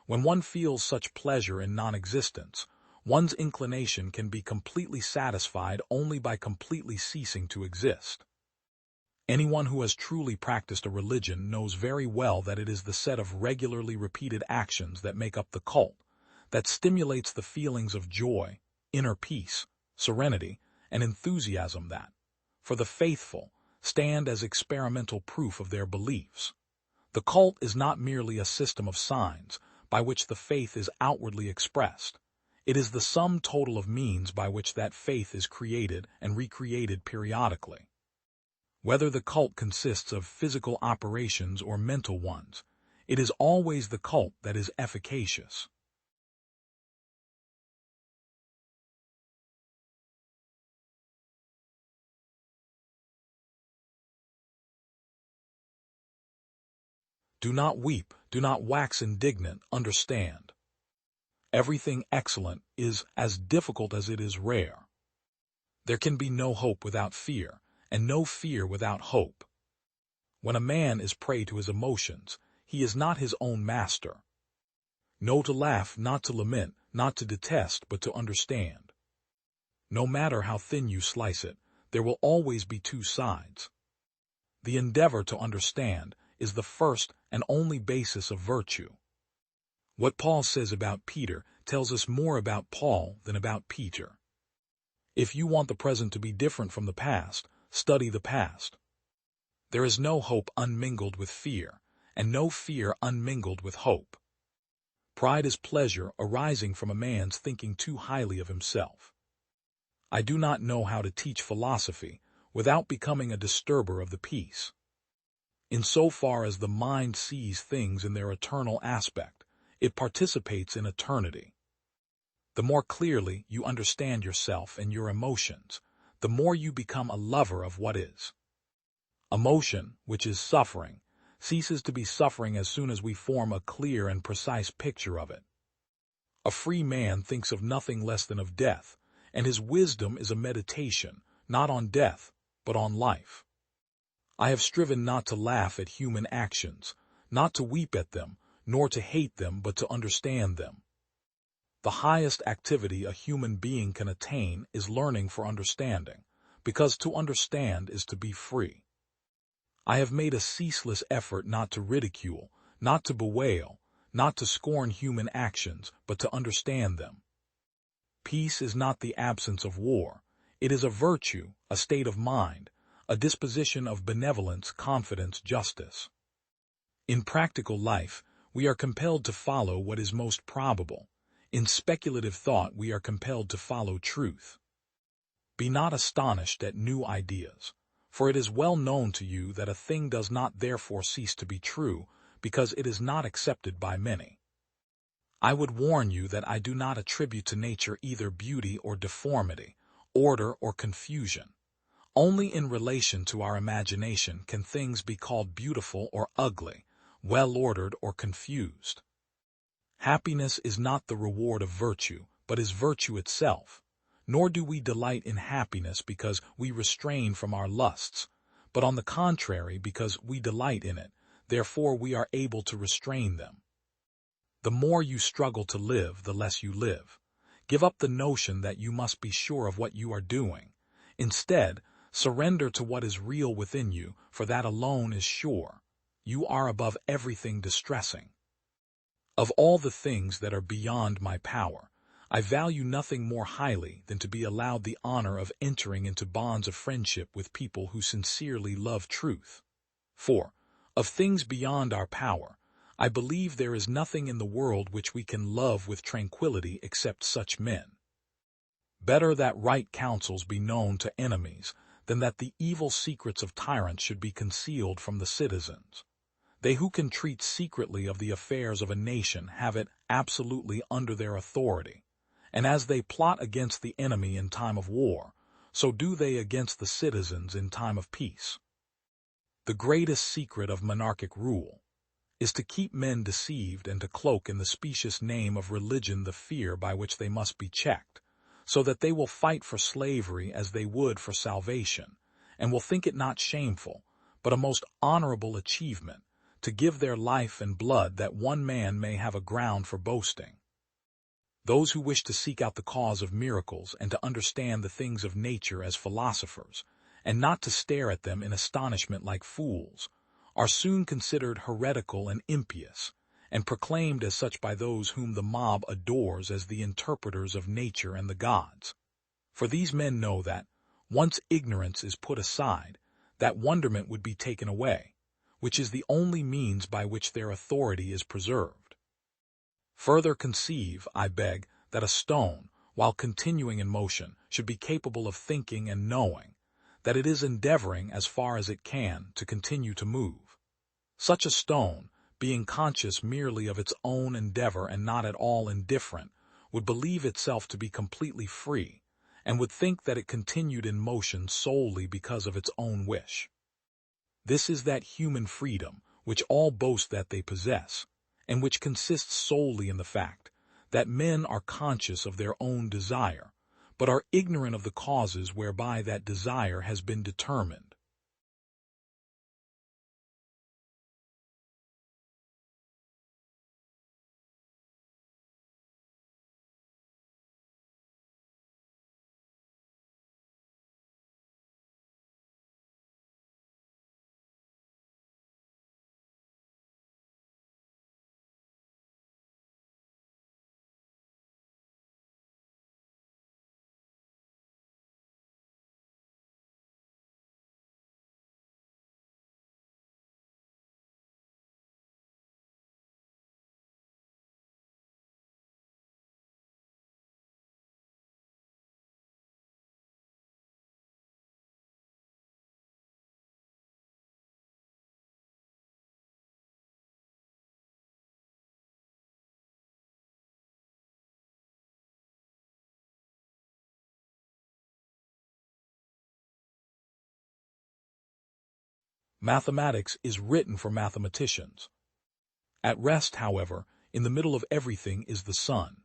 When one feels such pleasure in non-existence, one's inclination can be completely satisfied only by completely ceasing to exist. Anyone who has truly practiced a religion knows very well that it is the set of regularly repeated actions that make up the cult, that stimulates the feelings of joy, inner peace, serenity, and enthusiasm that, for the faithful, stand as experimental proof of their beliefs. The cult is not merely a system of signs by which the faith is outwardly expressed. It is the sum total of means by which that faith is created and recreated periodically. Whether the cult consists of physical operations or mental ones, it is always the cult that is efficacious. Do not weep, do not wax indignant, understand. Everything excellent is as difficult as it is rare. There can be no hope without fear, and no fear without hope. When a man is prey to his emotions, he is not his own master. Know to laugh, not to lament, not to detest, but to understand. No matter how thin you slice it, there will always be two sides. The endeavor to understand is the first and only basis of virtue. What Paul says about Peter tells us more about Paul than about Peter. If you want the present to be different from the past, study the past. There is no hope unmingled with fear, and no fear unmingled with hope. Pride is pleasure arising from a man's thinking too highly of himself. I do not know how to teach philosophy without becoming a disturber of the peace. In so far as the mind sees things in their eternal aspect, it participates in eternity. The more clearly you understand yourself and your emotions, the more you become a lover of what is. Emotion, which is suffering, ceases to be suffering as soon as we form a clear and precise picture of it. A free man thinks of nothing less than of death, and his wisdom is a meditation, not on death, but on life. I have striven not to laugh at human actions, not to weep at them, nor to hate them, but to understand them. The highest activity a human being can attain is learning for understanding, because to understand is to be free. I have made a ceaseless effort not to ridicule, not to bewail, not to scorn human actions, but to understand them. Peace is not the absence of war, It is a virtue, a state of mind, a disposition of benevolence, confidence, justice. In practical life, we are compelled to follow what is most probable. In speculative thought, we are compelled to follow truth. Be not astonished at new ideas, for it is well known to you that a thing does not therefore cease to be true, because it is not accepted by many. I would warn you that I do not attribute to nature either beauty or deformity, order or confusion. Only in relation to our imagination can things be called beautiful or ugly, well-ordered or confused. Happiness is not the reward of virtue, but is virtue itself. Nor do we delight in happiness because we restrain from our lusts, but on the contrary because we delight in it, therefore we are able to restrain them. The more you struggle to live, the less you live. Give up the notion that you must be sure of what you are doing. Instead, surrender to what is real within you, for that alone is sure. You are above everything distressing. Of all the things that are beyond my power, I value nothing more highly than to be allowed the honor of entering into bonds of friendship with people who sincerely love truth. For, of things beyond our power, I believe there is nothing in the world which we can love with tranquility except such men. Better that right counsels be known to enemies than that the evil secrets of tyrants should be concealed from the citizens. They who can treat secretly of the affairs of a nation have it absolutely under their authority, and as they plot against the enemy in time of war, so do they against the citizens in time of peace. The greatest secret of monarchic rule is to keep men deceived and to cloak in the specious name of religion the fear by which they must be checked, so that they will fight for slavery as they would for salvation, and will think it not shameful, but a most honorable achievement, to give their life and blood that one man may have a ground for boasting. Those who wish to seek out the cause of miracles and to understand the things of nature as philosophers, and not to stare at them in astonishment like fools, are soon considered heretical and impious, and proclaimed as such by those whom the mob adores as the interpreters of nature and the gods. For these men know that, once ignorance is put aside, that wonderment would be taken away, which is the only means by which their authority is preserved. Further conceive, I beg, that a stone, while continuing in motion, should be capable of thinking and knowing, that it is endeavoring, as far as it can, to continue to move. Such a stone, being conscious merely of its own endeavor and not at all indifferent, would believe itself to be completely free, and would think that it continued in motion solely because of its own wish. This is that human freedom which all boast that they possess, and which consists solely in the fact that men are conscious of their own desire, but are ignorant of the causes whereby that desire has been determined. Mathematics is written for mathematicians. At rest, however, in the middle of everything is the sun.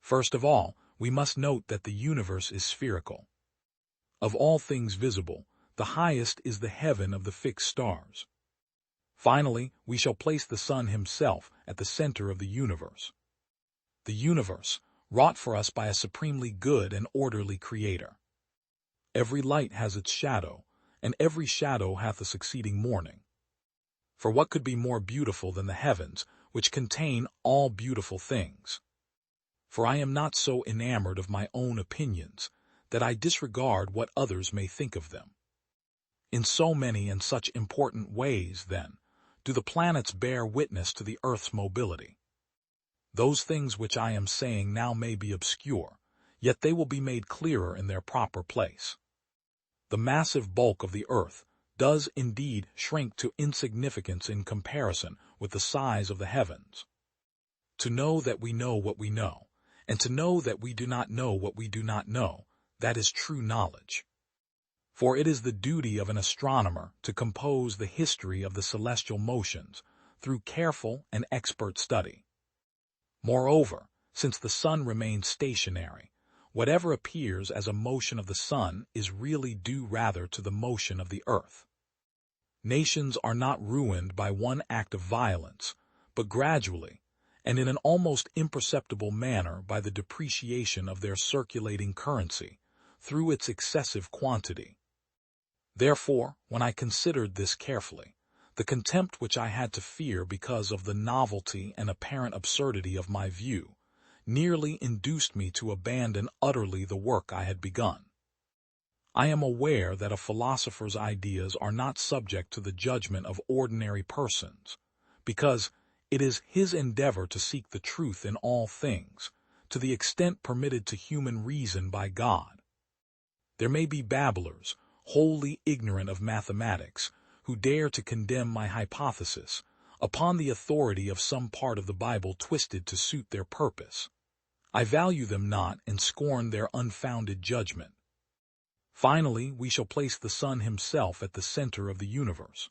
First of all, we must note that the universe is spherical. Of all things visible, the highest is the heaven of the fixed stars. Finally, we shall place the sun himself at the center of the universe. The universe, wrought for us by a supremely good and orderly Creator. Every light has its shadow, and every shadow hath a succeeding morning. For what could be more beautiful than the heavens, which contain all beautiful things? For I am not so enamored of my own opinions, that I disregard what others may think of them. In so many and such important ways, then, do the planets bear witness to the Earth's mobility. Those things which I am saying now may be obscure, yet they will be made clearer in their proper place. The massive bulk of the Earth does indeed shrink to insignificance in comparison with the size of the heavens. To know that we know what we know, and to know that we do not know what we do not know, that is true knowledge. For it is the duty of an astronomer to compose the history of the celestial motions through careful and expert study. Moreover, since the sun remains stationary, whatever appears as a motion of the sun is really due rather to the motion of the earth. Nations are not ruined by one act of violence, but gradually, and in an almost imperceptible manner by the depreciation of their circulating currency, through its excessive quantity. Therefore, when I considered this carefully, the contempt which I had to fear because of the novelty and apparent absurdity of my view nearly induced me to abandon utterly the work I had begun. I am aware that a philosopher's ideas are not subject to the judgment of ordinary persons, because it is his endeavor to seek the truth in all things, to the extent permitted to human reason by God. There may be babblers, wholly ignorant of mathematics, who dare to condemn my hypothesis, upon the authority of some part of the Bible twisted to suit their purpose. I value them not and scorn their unfounded judgment. Finally, we shall place the sun himself at the center of the universe.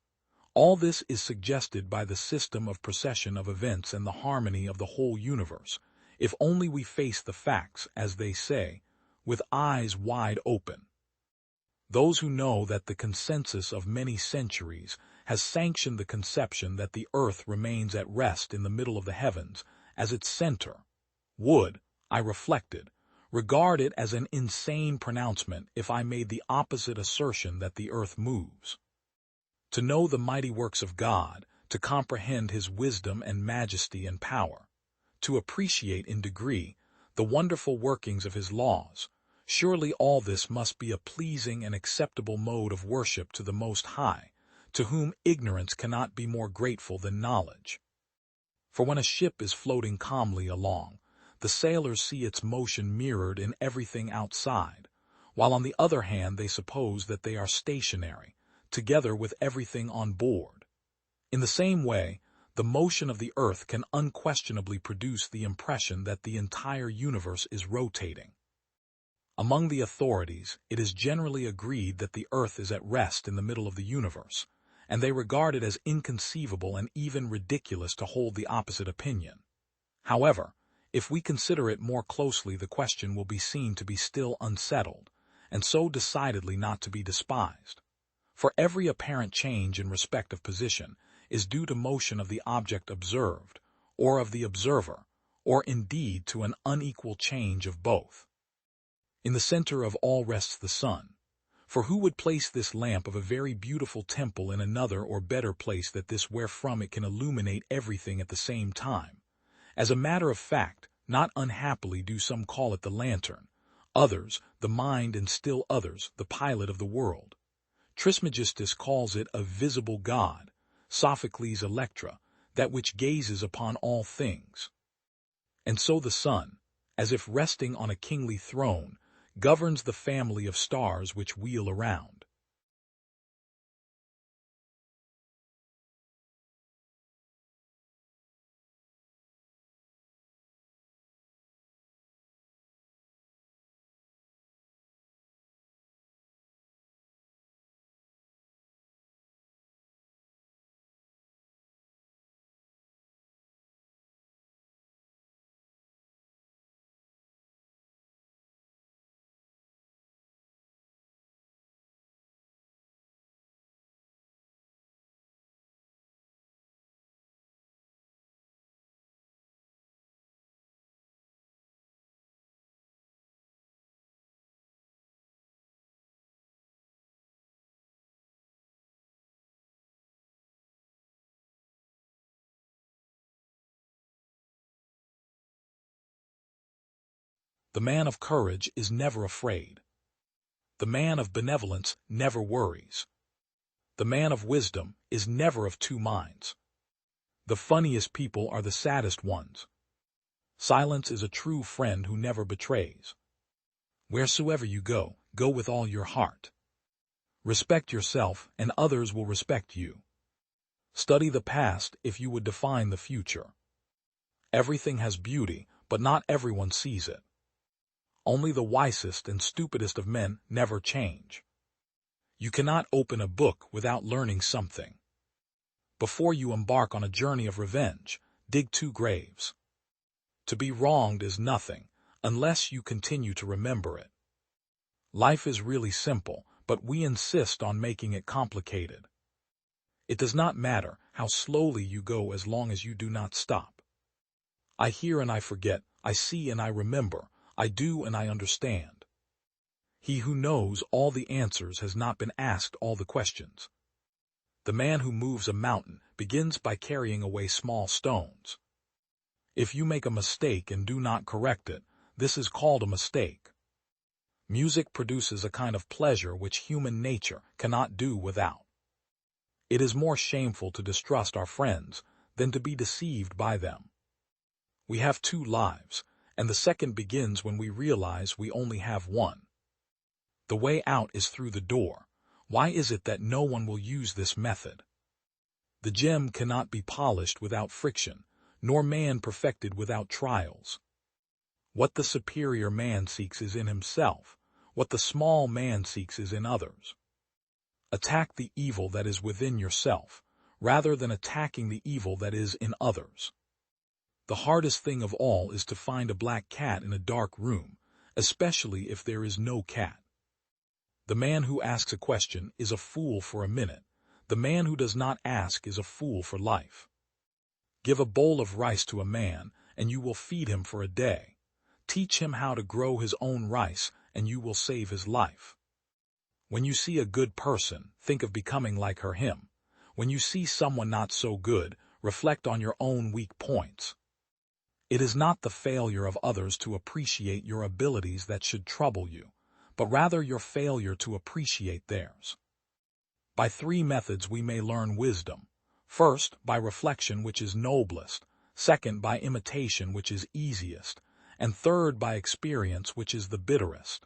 All this is suggested by the system of procession of events and the harmony of the whole universe, if only we face the facts, as they say, with eyes wide open. Those who know that the consensus of many centuries has sanctioned the conception that the earth remains at rest in the middle of the heavens as its center, would, I reflected, regard it as an insane pronouncement if I made the opposite assertion that the earth moves. To know the mighty works of God, to comprehend his wisdom and majesty and power, to appreciate in degree the wonderful workings of his laws, surely all this must be a pleasing and acceptable mode of worship to the Most High, to whom ignorance cannot be more grateful than knowledge. For when a ship is floating calmly along, the sailors see its motion mirrored in everything outside, while on the other hand they suppose that they are stationary, together with everything on board. In the same way, the motion of the earth can unquestionably produce the impression that the entire universe is rotating. Among the authorities, it is generally agreed that the earth is at rest in the middle of the universe, and they regard it as inconceivable and even ridiculous to hold the opposite opinion. However, if we consider it more closely, the question will be seen to be still unsettled, and so decidedly not to be despised. For every apparent change in respect of position is due to motion of the object observed, or of the observer, or indeed to an unequal change of both. In the center of all rests the sun, for who would place this lamp of a very beautiful temple in another or better place than this wherefrom it can illuminate everything at the same time? As a matter of fact, not unhappily do some call it the lantern, others the mind, and still others the pilot of the world. Trismegistus calls it a visible god, Sophocles Electra, that which gazes upon all things. And so the sun, as if resting on a kingly throne, governs the family of stars which wheel around. The man of courage is never afraid. The man of benevolence never worries. The man of wisdom is never of two minds. The funniest people are the saddest ones. Silence is a true friend who never betrays. Wheresoever you go, go with all your heart. Respect yourself, and others will respect you. Study the past if you would define the future. Everything has beauty, but not everyone sees it. Only the wisest and stupidest of men never change. You cannot open a book without learning something. Before you embark on a journey of revenge, dig 2 graves. To be wronged is nothing, unless you continue to remember it. Life is really simple, but we insist on making it complicated. It does not matter how slowly you go as long as you do not stop. I hear and I forget, I see and I remember, I do and I understand. He who knows all the answers has not been asked all the questions. The man who moves a mountain begins by carrying away small stones. If you make a mistake and do not correct it, this is called a mistake. Music produces a kind of pleasure which human nature cannot do without. It is more shameful to distrust our friends than to be deceived by them. We have 2 lives, and the second begins when we realize we only have one. The way out is through the door. Why is it that no one will use this method? The gem cannot be polished without friction, nor man perfected without trials. What the superior man seeks is in himself. What the small man seeks is in others. Attack the evil that is within yourself, rather than attacking the evil that is in others. The hardest thing of all is to find a black cat in a dark room, especially if there is no cat. The man who asks a question is a fool for a minute. The man who does not ask is a fool for life. Give a bowl of rice to a man, and you will feed him for a day. Teach him how to grow his own rice, and you will save his life. When you see a good person, think of becoming like her him. When you see someone not so good, reflect on your own weak points. It is not the failure of others to appreciate your abilities that should trouble you, but rather your failure to appreciate theirs. By 3 methods we may learn wisdom. First, by reflection, which is noblest. Second, by imitation, which is easiest. And third, by experience, which is the bitterest.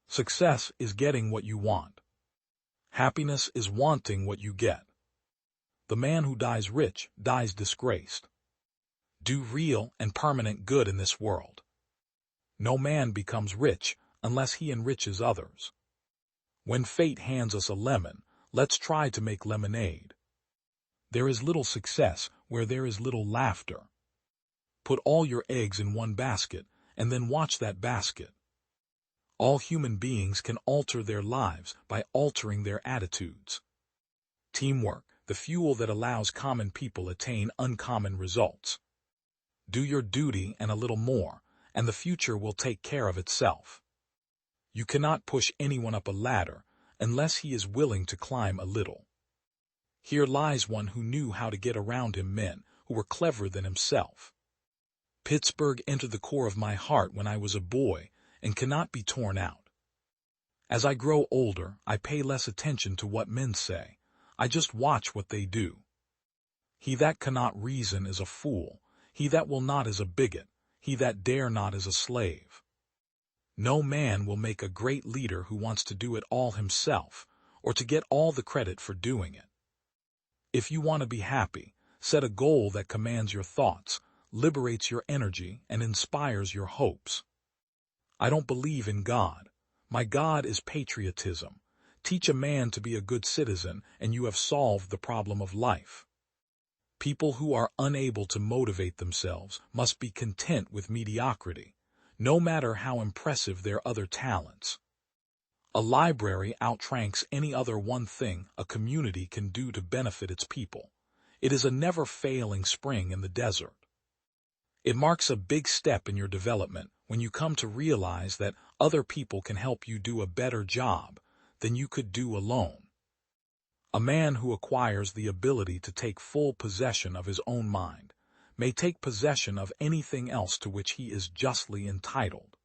Success is getting what you want. Happiness is wanting what you get. The man who dies rich dies disgraced. Do real and permanent good in this world. No man becomes rich unless he enriches others. When fate hands us a lemon, let's try to make lemonade. There is little success where there is little laughter. Put all your eggs in one basket, and then watch that basket. All human beings can alter their lives by altering their attitudes. Teamwork, the fuel that allows common people attain uncommon results. Do your duty and a little more, and the future will take care of itself. You cannot push anyone up a ladder unless he is willing to climb a little. Here lies one who knew how to get around him men who were cleverer than himself. Pittsburgh entered the core of my heart when I was a boy and cannot be torn out. As I grow older, I pay less attention to what men say. I just watch what they do. He that cannot reason is a fool. He that will not is a bigot. He that dare not is a slave. No man will make a great leader who wants to do it all himself, or to get all the credit for doing it. If you want to be happy, set a goal that commands your thoughts, liberates your energy, and inspires your hopes. I don't believe in God. My God is patriotism. Teach a man to be a good citizen, and you have solved the problem of life. People who are unable to motivate themselves must be content with mediocrity, no matter how impressive their other talents. A library outranks any other one thing a community can do to benefit its people. It is a never-failing spring in the desert. It marks a big step in your development when you come to realize that other people can help you do a better job than you could do alone. A man who acquires the ability to take full possession of his own mind may take possession of anything else to which he is justly entitled.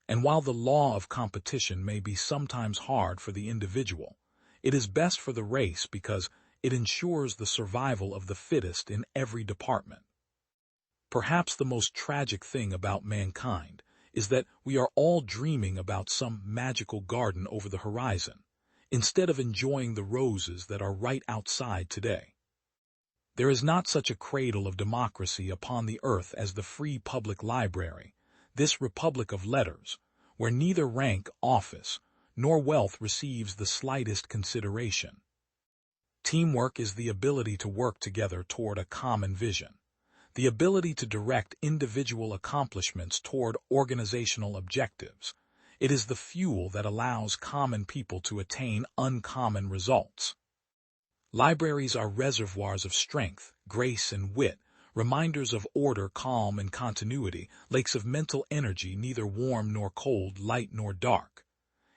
And while the law of competition may be sometimes hard for the individual, it is best for the race because it ensures the survival of the fittest in every department. Perhaps the most tragic thing about mankind is that we are all dreaming about some magical garden over the horizon, instead of enjoying the roses that are right outside today. There is not such a cradle of democracy upon the earth as the free public library, this republic of letters, where neither rank, office, nor wealth receives the slightest consideration. Teamwork is the ability to work together toward a common vision, the ability to direct individual accomplishments toward organizational objectives. It is the fuel that allows common people to attain uncommon results. Libraries are reservoirs of strength, grace, and wit, reminders of order, calm, and continuity, lakes of mental energy, neither warm nor cold, light nor dark.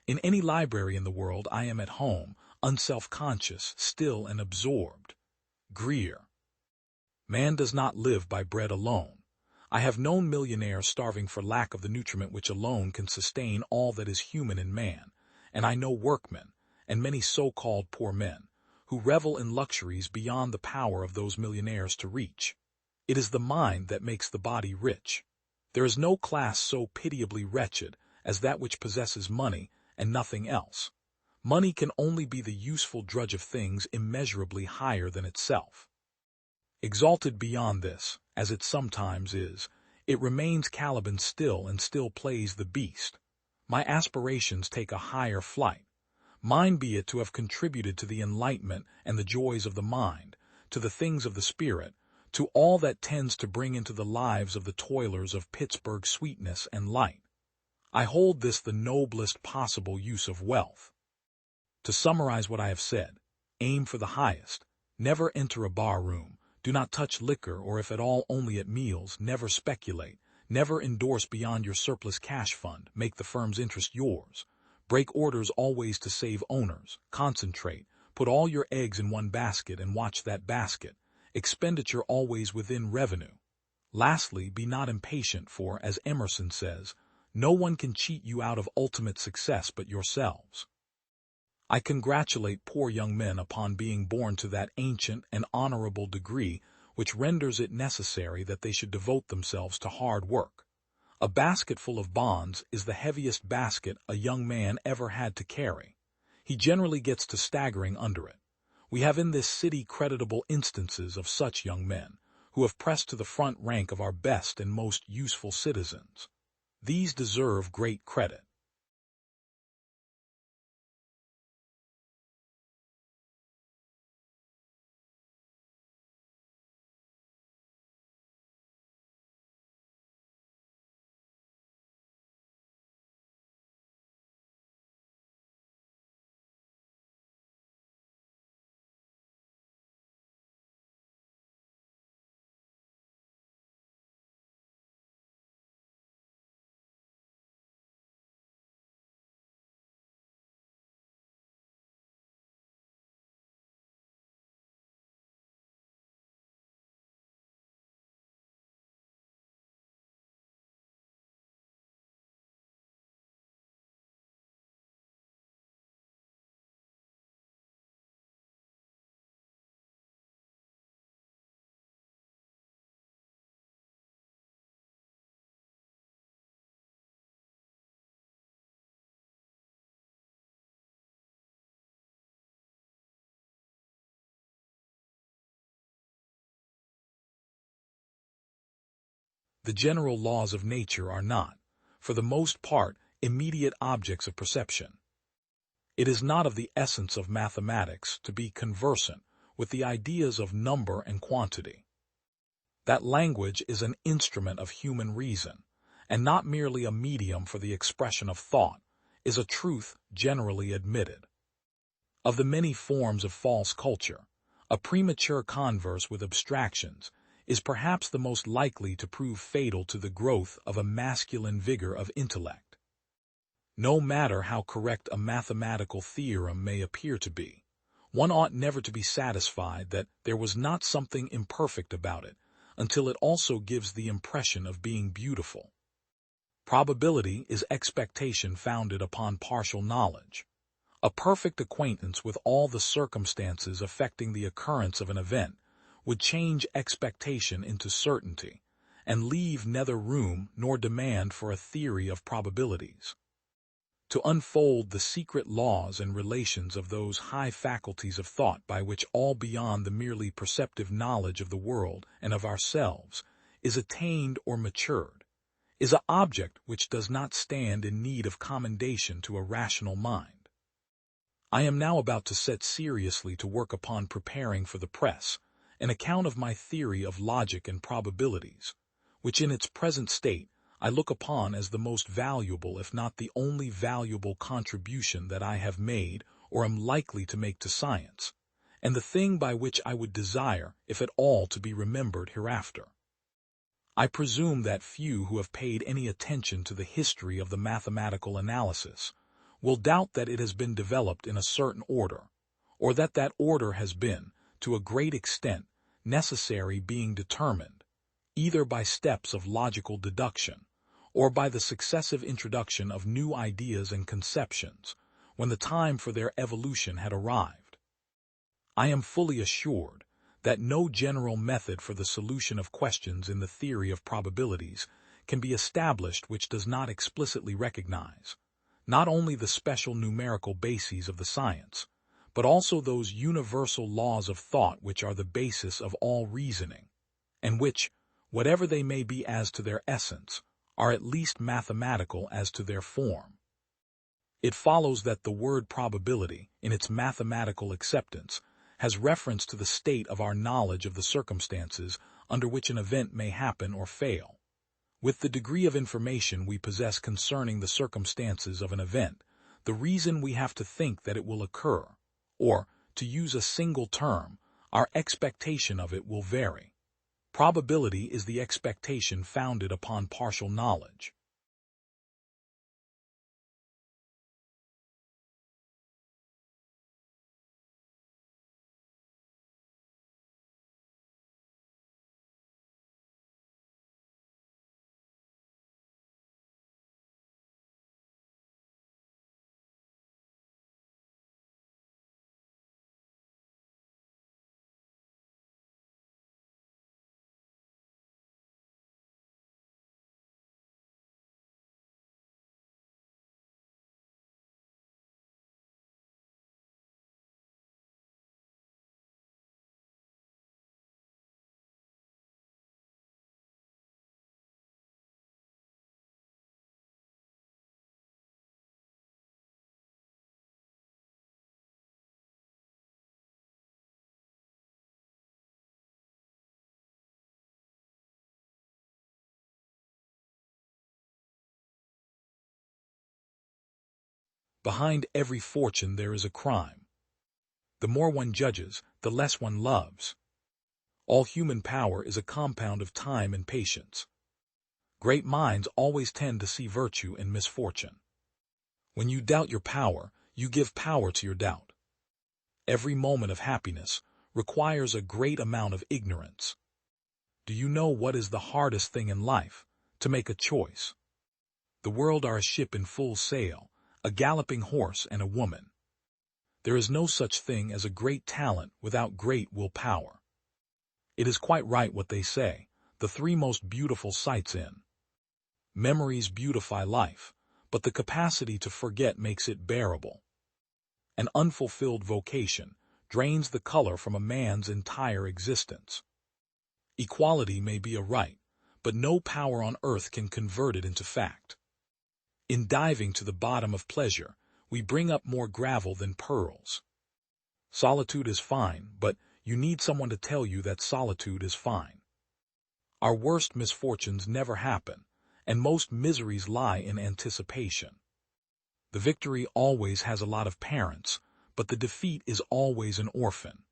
In any library in the world I am at home, unself-conscious, still and absorbed. Greer. Man does not live by bread alone. I have known millionaires starving for lack of the nutriment which alone can sustain all that is human in man, and I know workmen, and many so-called poor men, who revel in luxuries beyond the power of those millionaires to reach. It is the mind that makes the body rich. There is no class so pitiably wretched as that which possesses money and nothing else. Money can only be the useful drudge of things immeasurably higher than itself. Exalted beyond this, as it sometimes is, it remains Caliban still and still plays the beast. My aspirations take a higher flight. Mine be it to have contributed to the enlightenment and the joys of the mind, to the things of the spirit, to all that tends to bring into the lives of the toilers of Pittsburgh sweetness and light. I hold this the noblest possible use of wealth. To summarize what I have said, aim for the highest. Never enter a bar room. Do not touch liquor, or if at all only at meals. Never speculate. Never endorse beyond your surplus cash fund. Make the firm's interest yours. Break orders always to save owners. Concentrate. Put all your eggs in one basket and watch that basket. Expenditure always within revenue. Lastly, be not impatient, for, as Emerson says, no one can cheat you out of ultimate success but yourselves. I congratulate poor young men upon being born to that ancient and honorable degree which renders it necessary that they should devote themselves to hard work. A basket full of bonds is the heaviest basket a young man ever had to carry. He generally gets to staggering under it. We have in this city creditable instances of such young men, who have pressed to the front rank of our best and most useful citizens. These deserve great credit. The general laws of nature are not, for the most part, immediate objects of perception. It is not of the essence of mathematics to be conversant with the ideas of number and quantity. That language is an instrument of human reason, and not merely a medium for the expression of thought, is a truth generally admitted. Of the many forms of false culture, a premature converse with abstractions is perhaps the most likely to prove fatal to the growth of a masculine vigor of intellect. No matter how correct a mathematical theorem may appear to be, one ought never to be satisfied that there was not something imperfect about it until it also gives the impression of being beautiful. Probability is expectation founded upon partial knowledge. A perfect acquaintance with all the circumstances affecting the occurrence of an event would change expectation into certainty, and leave neither room nor demand for a theory of probabilities. To unfold the secret laws and relations of those high faculties of thought by which all beyond the merely perceptive knowledge of the world and of ourselves is attained or matured, is an object which does not stand in need of commendation to a rational mind. I am now about to set seriously to work upon preparing for the press an account of my theory of logic and probabilities, which in its present state I look upon as the most valuable, if not the only valuable contribution that I have made or am likely to make to science, and the thing by which I would desire, if at all, to be remembered hereafter. I presume that few who have paid any attention to the history of the mathematical analysis will doubt that it has been developed in a certain order, or that that order has been, to a great extent, necessary being determined, either by steps of logical deduction, or by the successive introduction of new ideas and conceptions, when the time for their evolution had arrived. I am fully assured that no general method for the solution of questions in the theory of probabilities can be established which does not explicitly recognize, not only the special numerical bases of the science, but also those universal laws of thought which are the basis of all reasoning, and which, whatever they may be as to their essence, are at least mathematical as to their form. It follows that the word probability, in its mathematical acceptance, has reference to the state of our knowledge of the circumstances under which an event may happen or fail. With the degree of information we possess concerning the circumstances of an event, the reason we have to think that it will occur, or, to use a single term, our expectation of it will vary. Probability is the expectation founded upon partial knowledge. Behind every fortune there is a crime. The more one judges, the less one loves. All human power is a compound of time and patience. Great minds always tend to see virtue in misfortune. When you doubt your power, you give power to your doubt. Every moment of happiness requires a great amount of ignorance. Do you know what is the hardest thing in life? To make a choice. The world are a ship in full sail, a galloping horse and a woman. There is no such thing as a great talent without great willpower. It is quite right what they say, the three most beautiful sights in memories beautify life, but the capacity to forget makes it bearable. An unfulfilled vocation drains the color from a man's entire existence. Equality may be a right, but no power on earth can convert it into fact. In diving to the bottom of pleasure, we bring up more gravel than pearls. Solitude is fine, but you need someone to tell you that solitude is fine. Our worst misfortunes never happen, and most miseries lie in anticipation. The victory always has a lot of parents, but the defeat is always an orphan.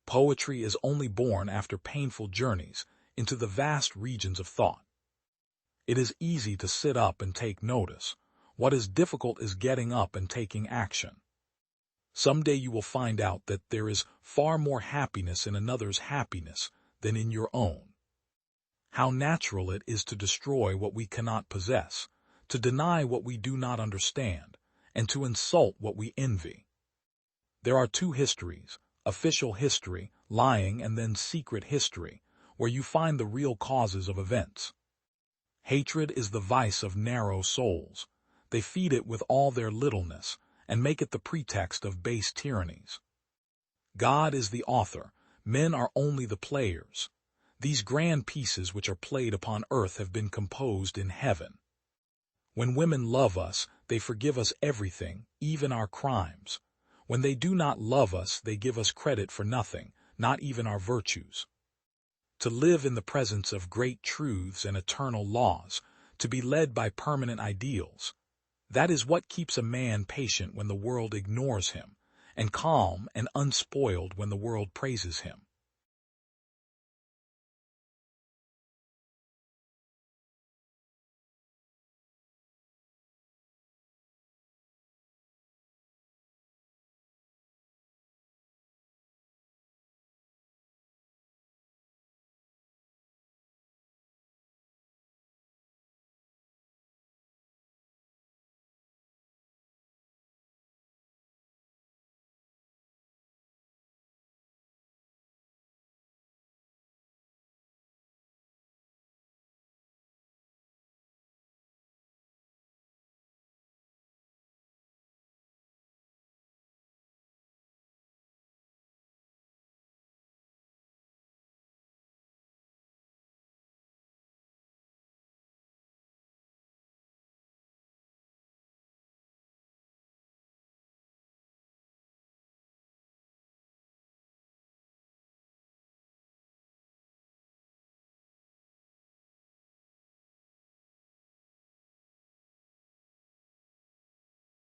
Poetry is only born after painful journeys into the vast regions of thought. It is easy to sit up and take notice. What is difficult is getting up and taking action. Someday you will find out that there is far more happiness in another's happiness than in your own. How natural it is to destroy what we cannot possess, to deny what we do not understand, and to insult what we envy. There are two histories, official history, lying, and then secret history, where you find the real causes of events. Hatred is the vice of narrow souls. They feed it with all their littleness, and make it the pretext of base tyrannies. God is the author, men are only the players. These grand pieces which are played upon earth have been composed in heaven. When women love us, they forgive us everything, even our crimes. When they do not love us, they give us credit for nothing, not even our virtues. To live in the presence of great truths and eternal laws, to be led by permanent ideals, that is what keeps a man patient when the world ignores him, and calm and unspoiled when the world praises him.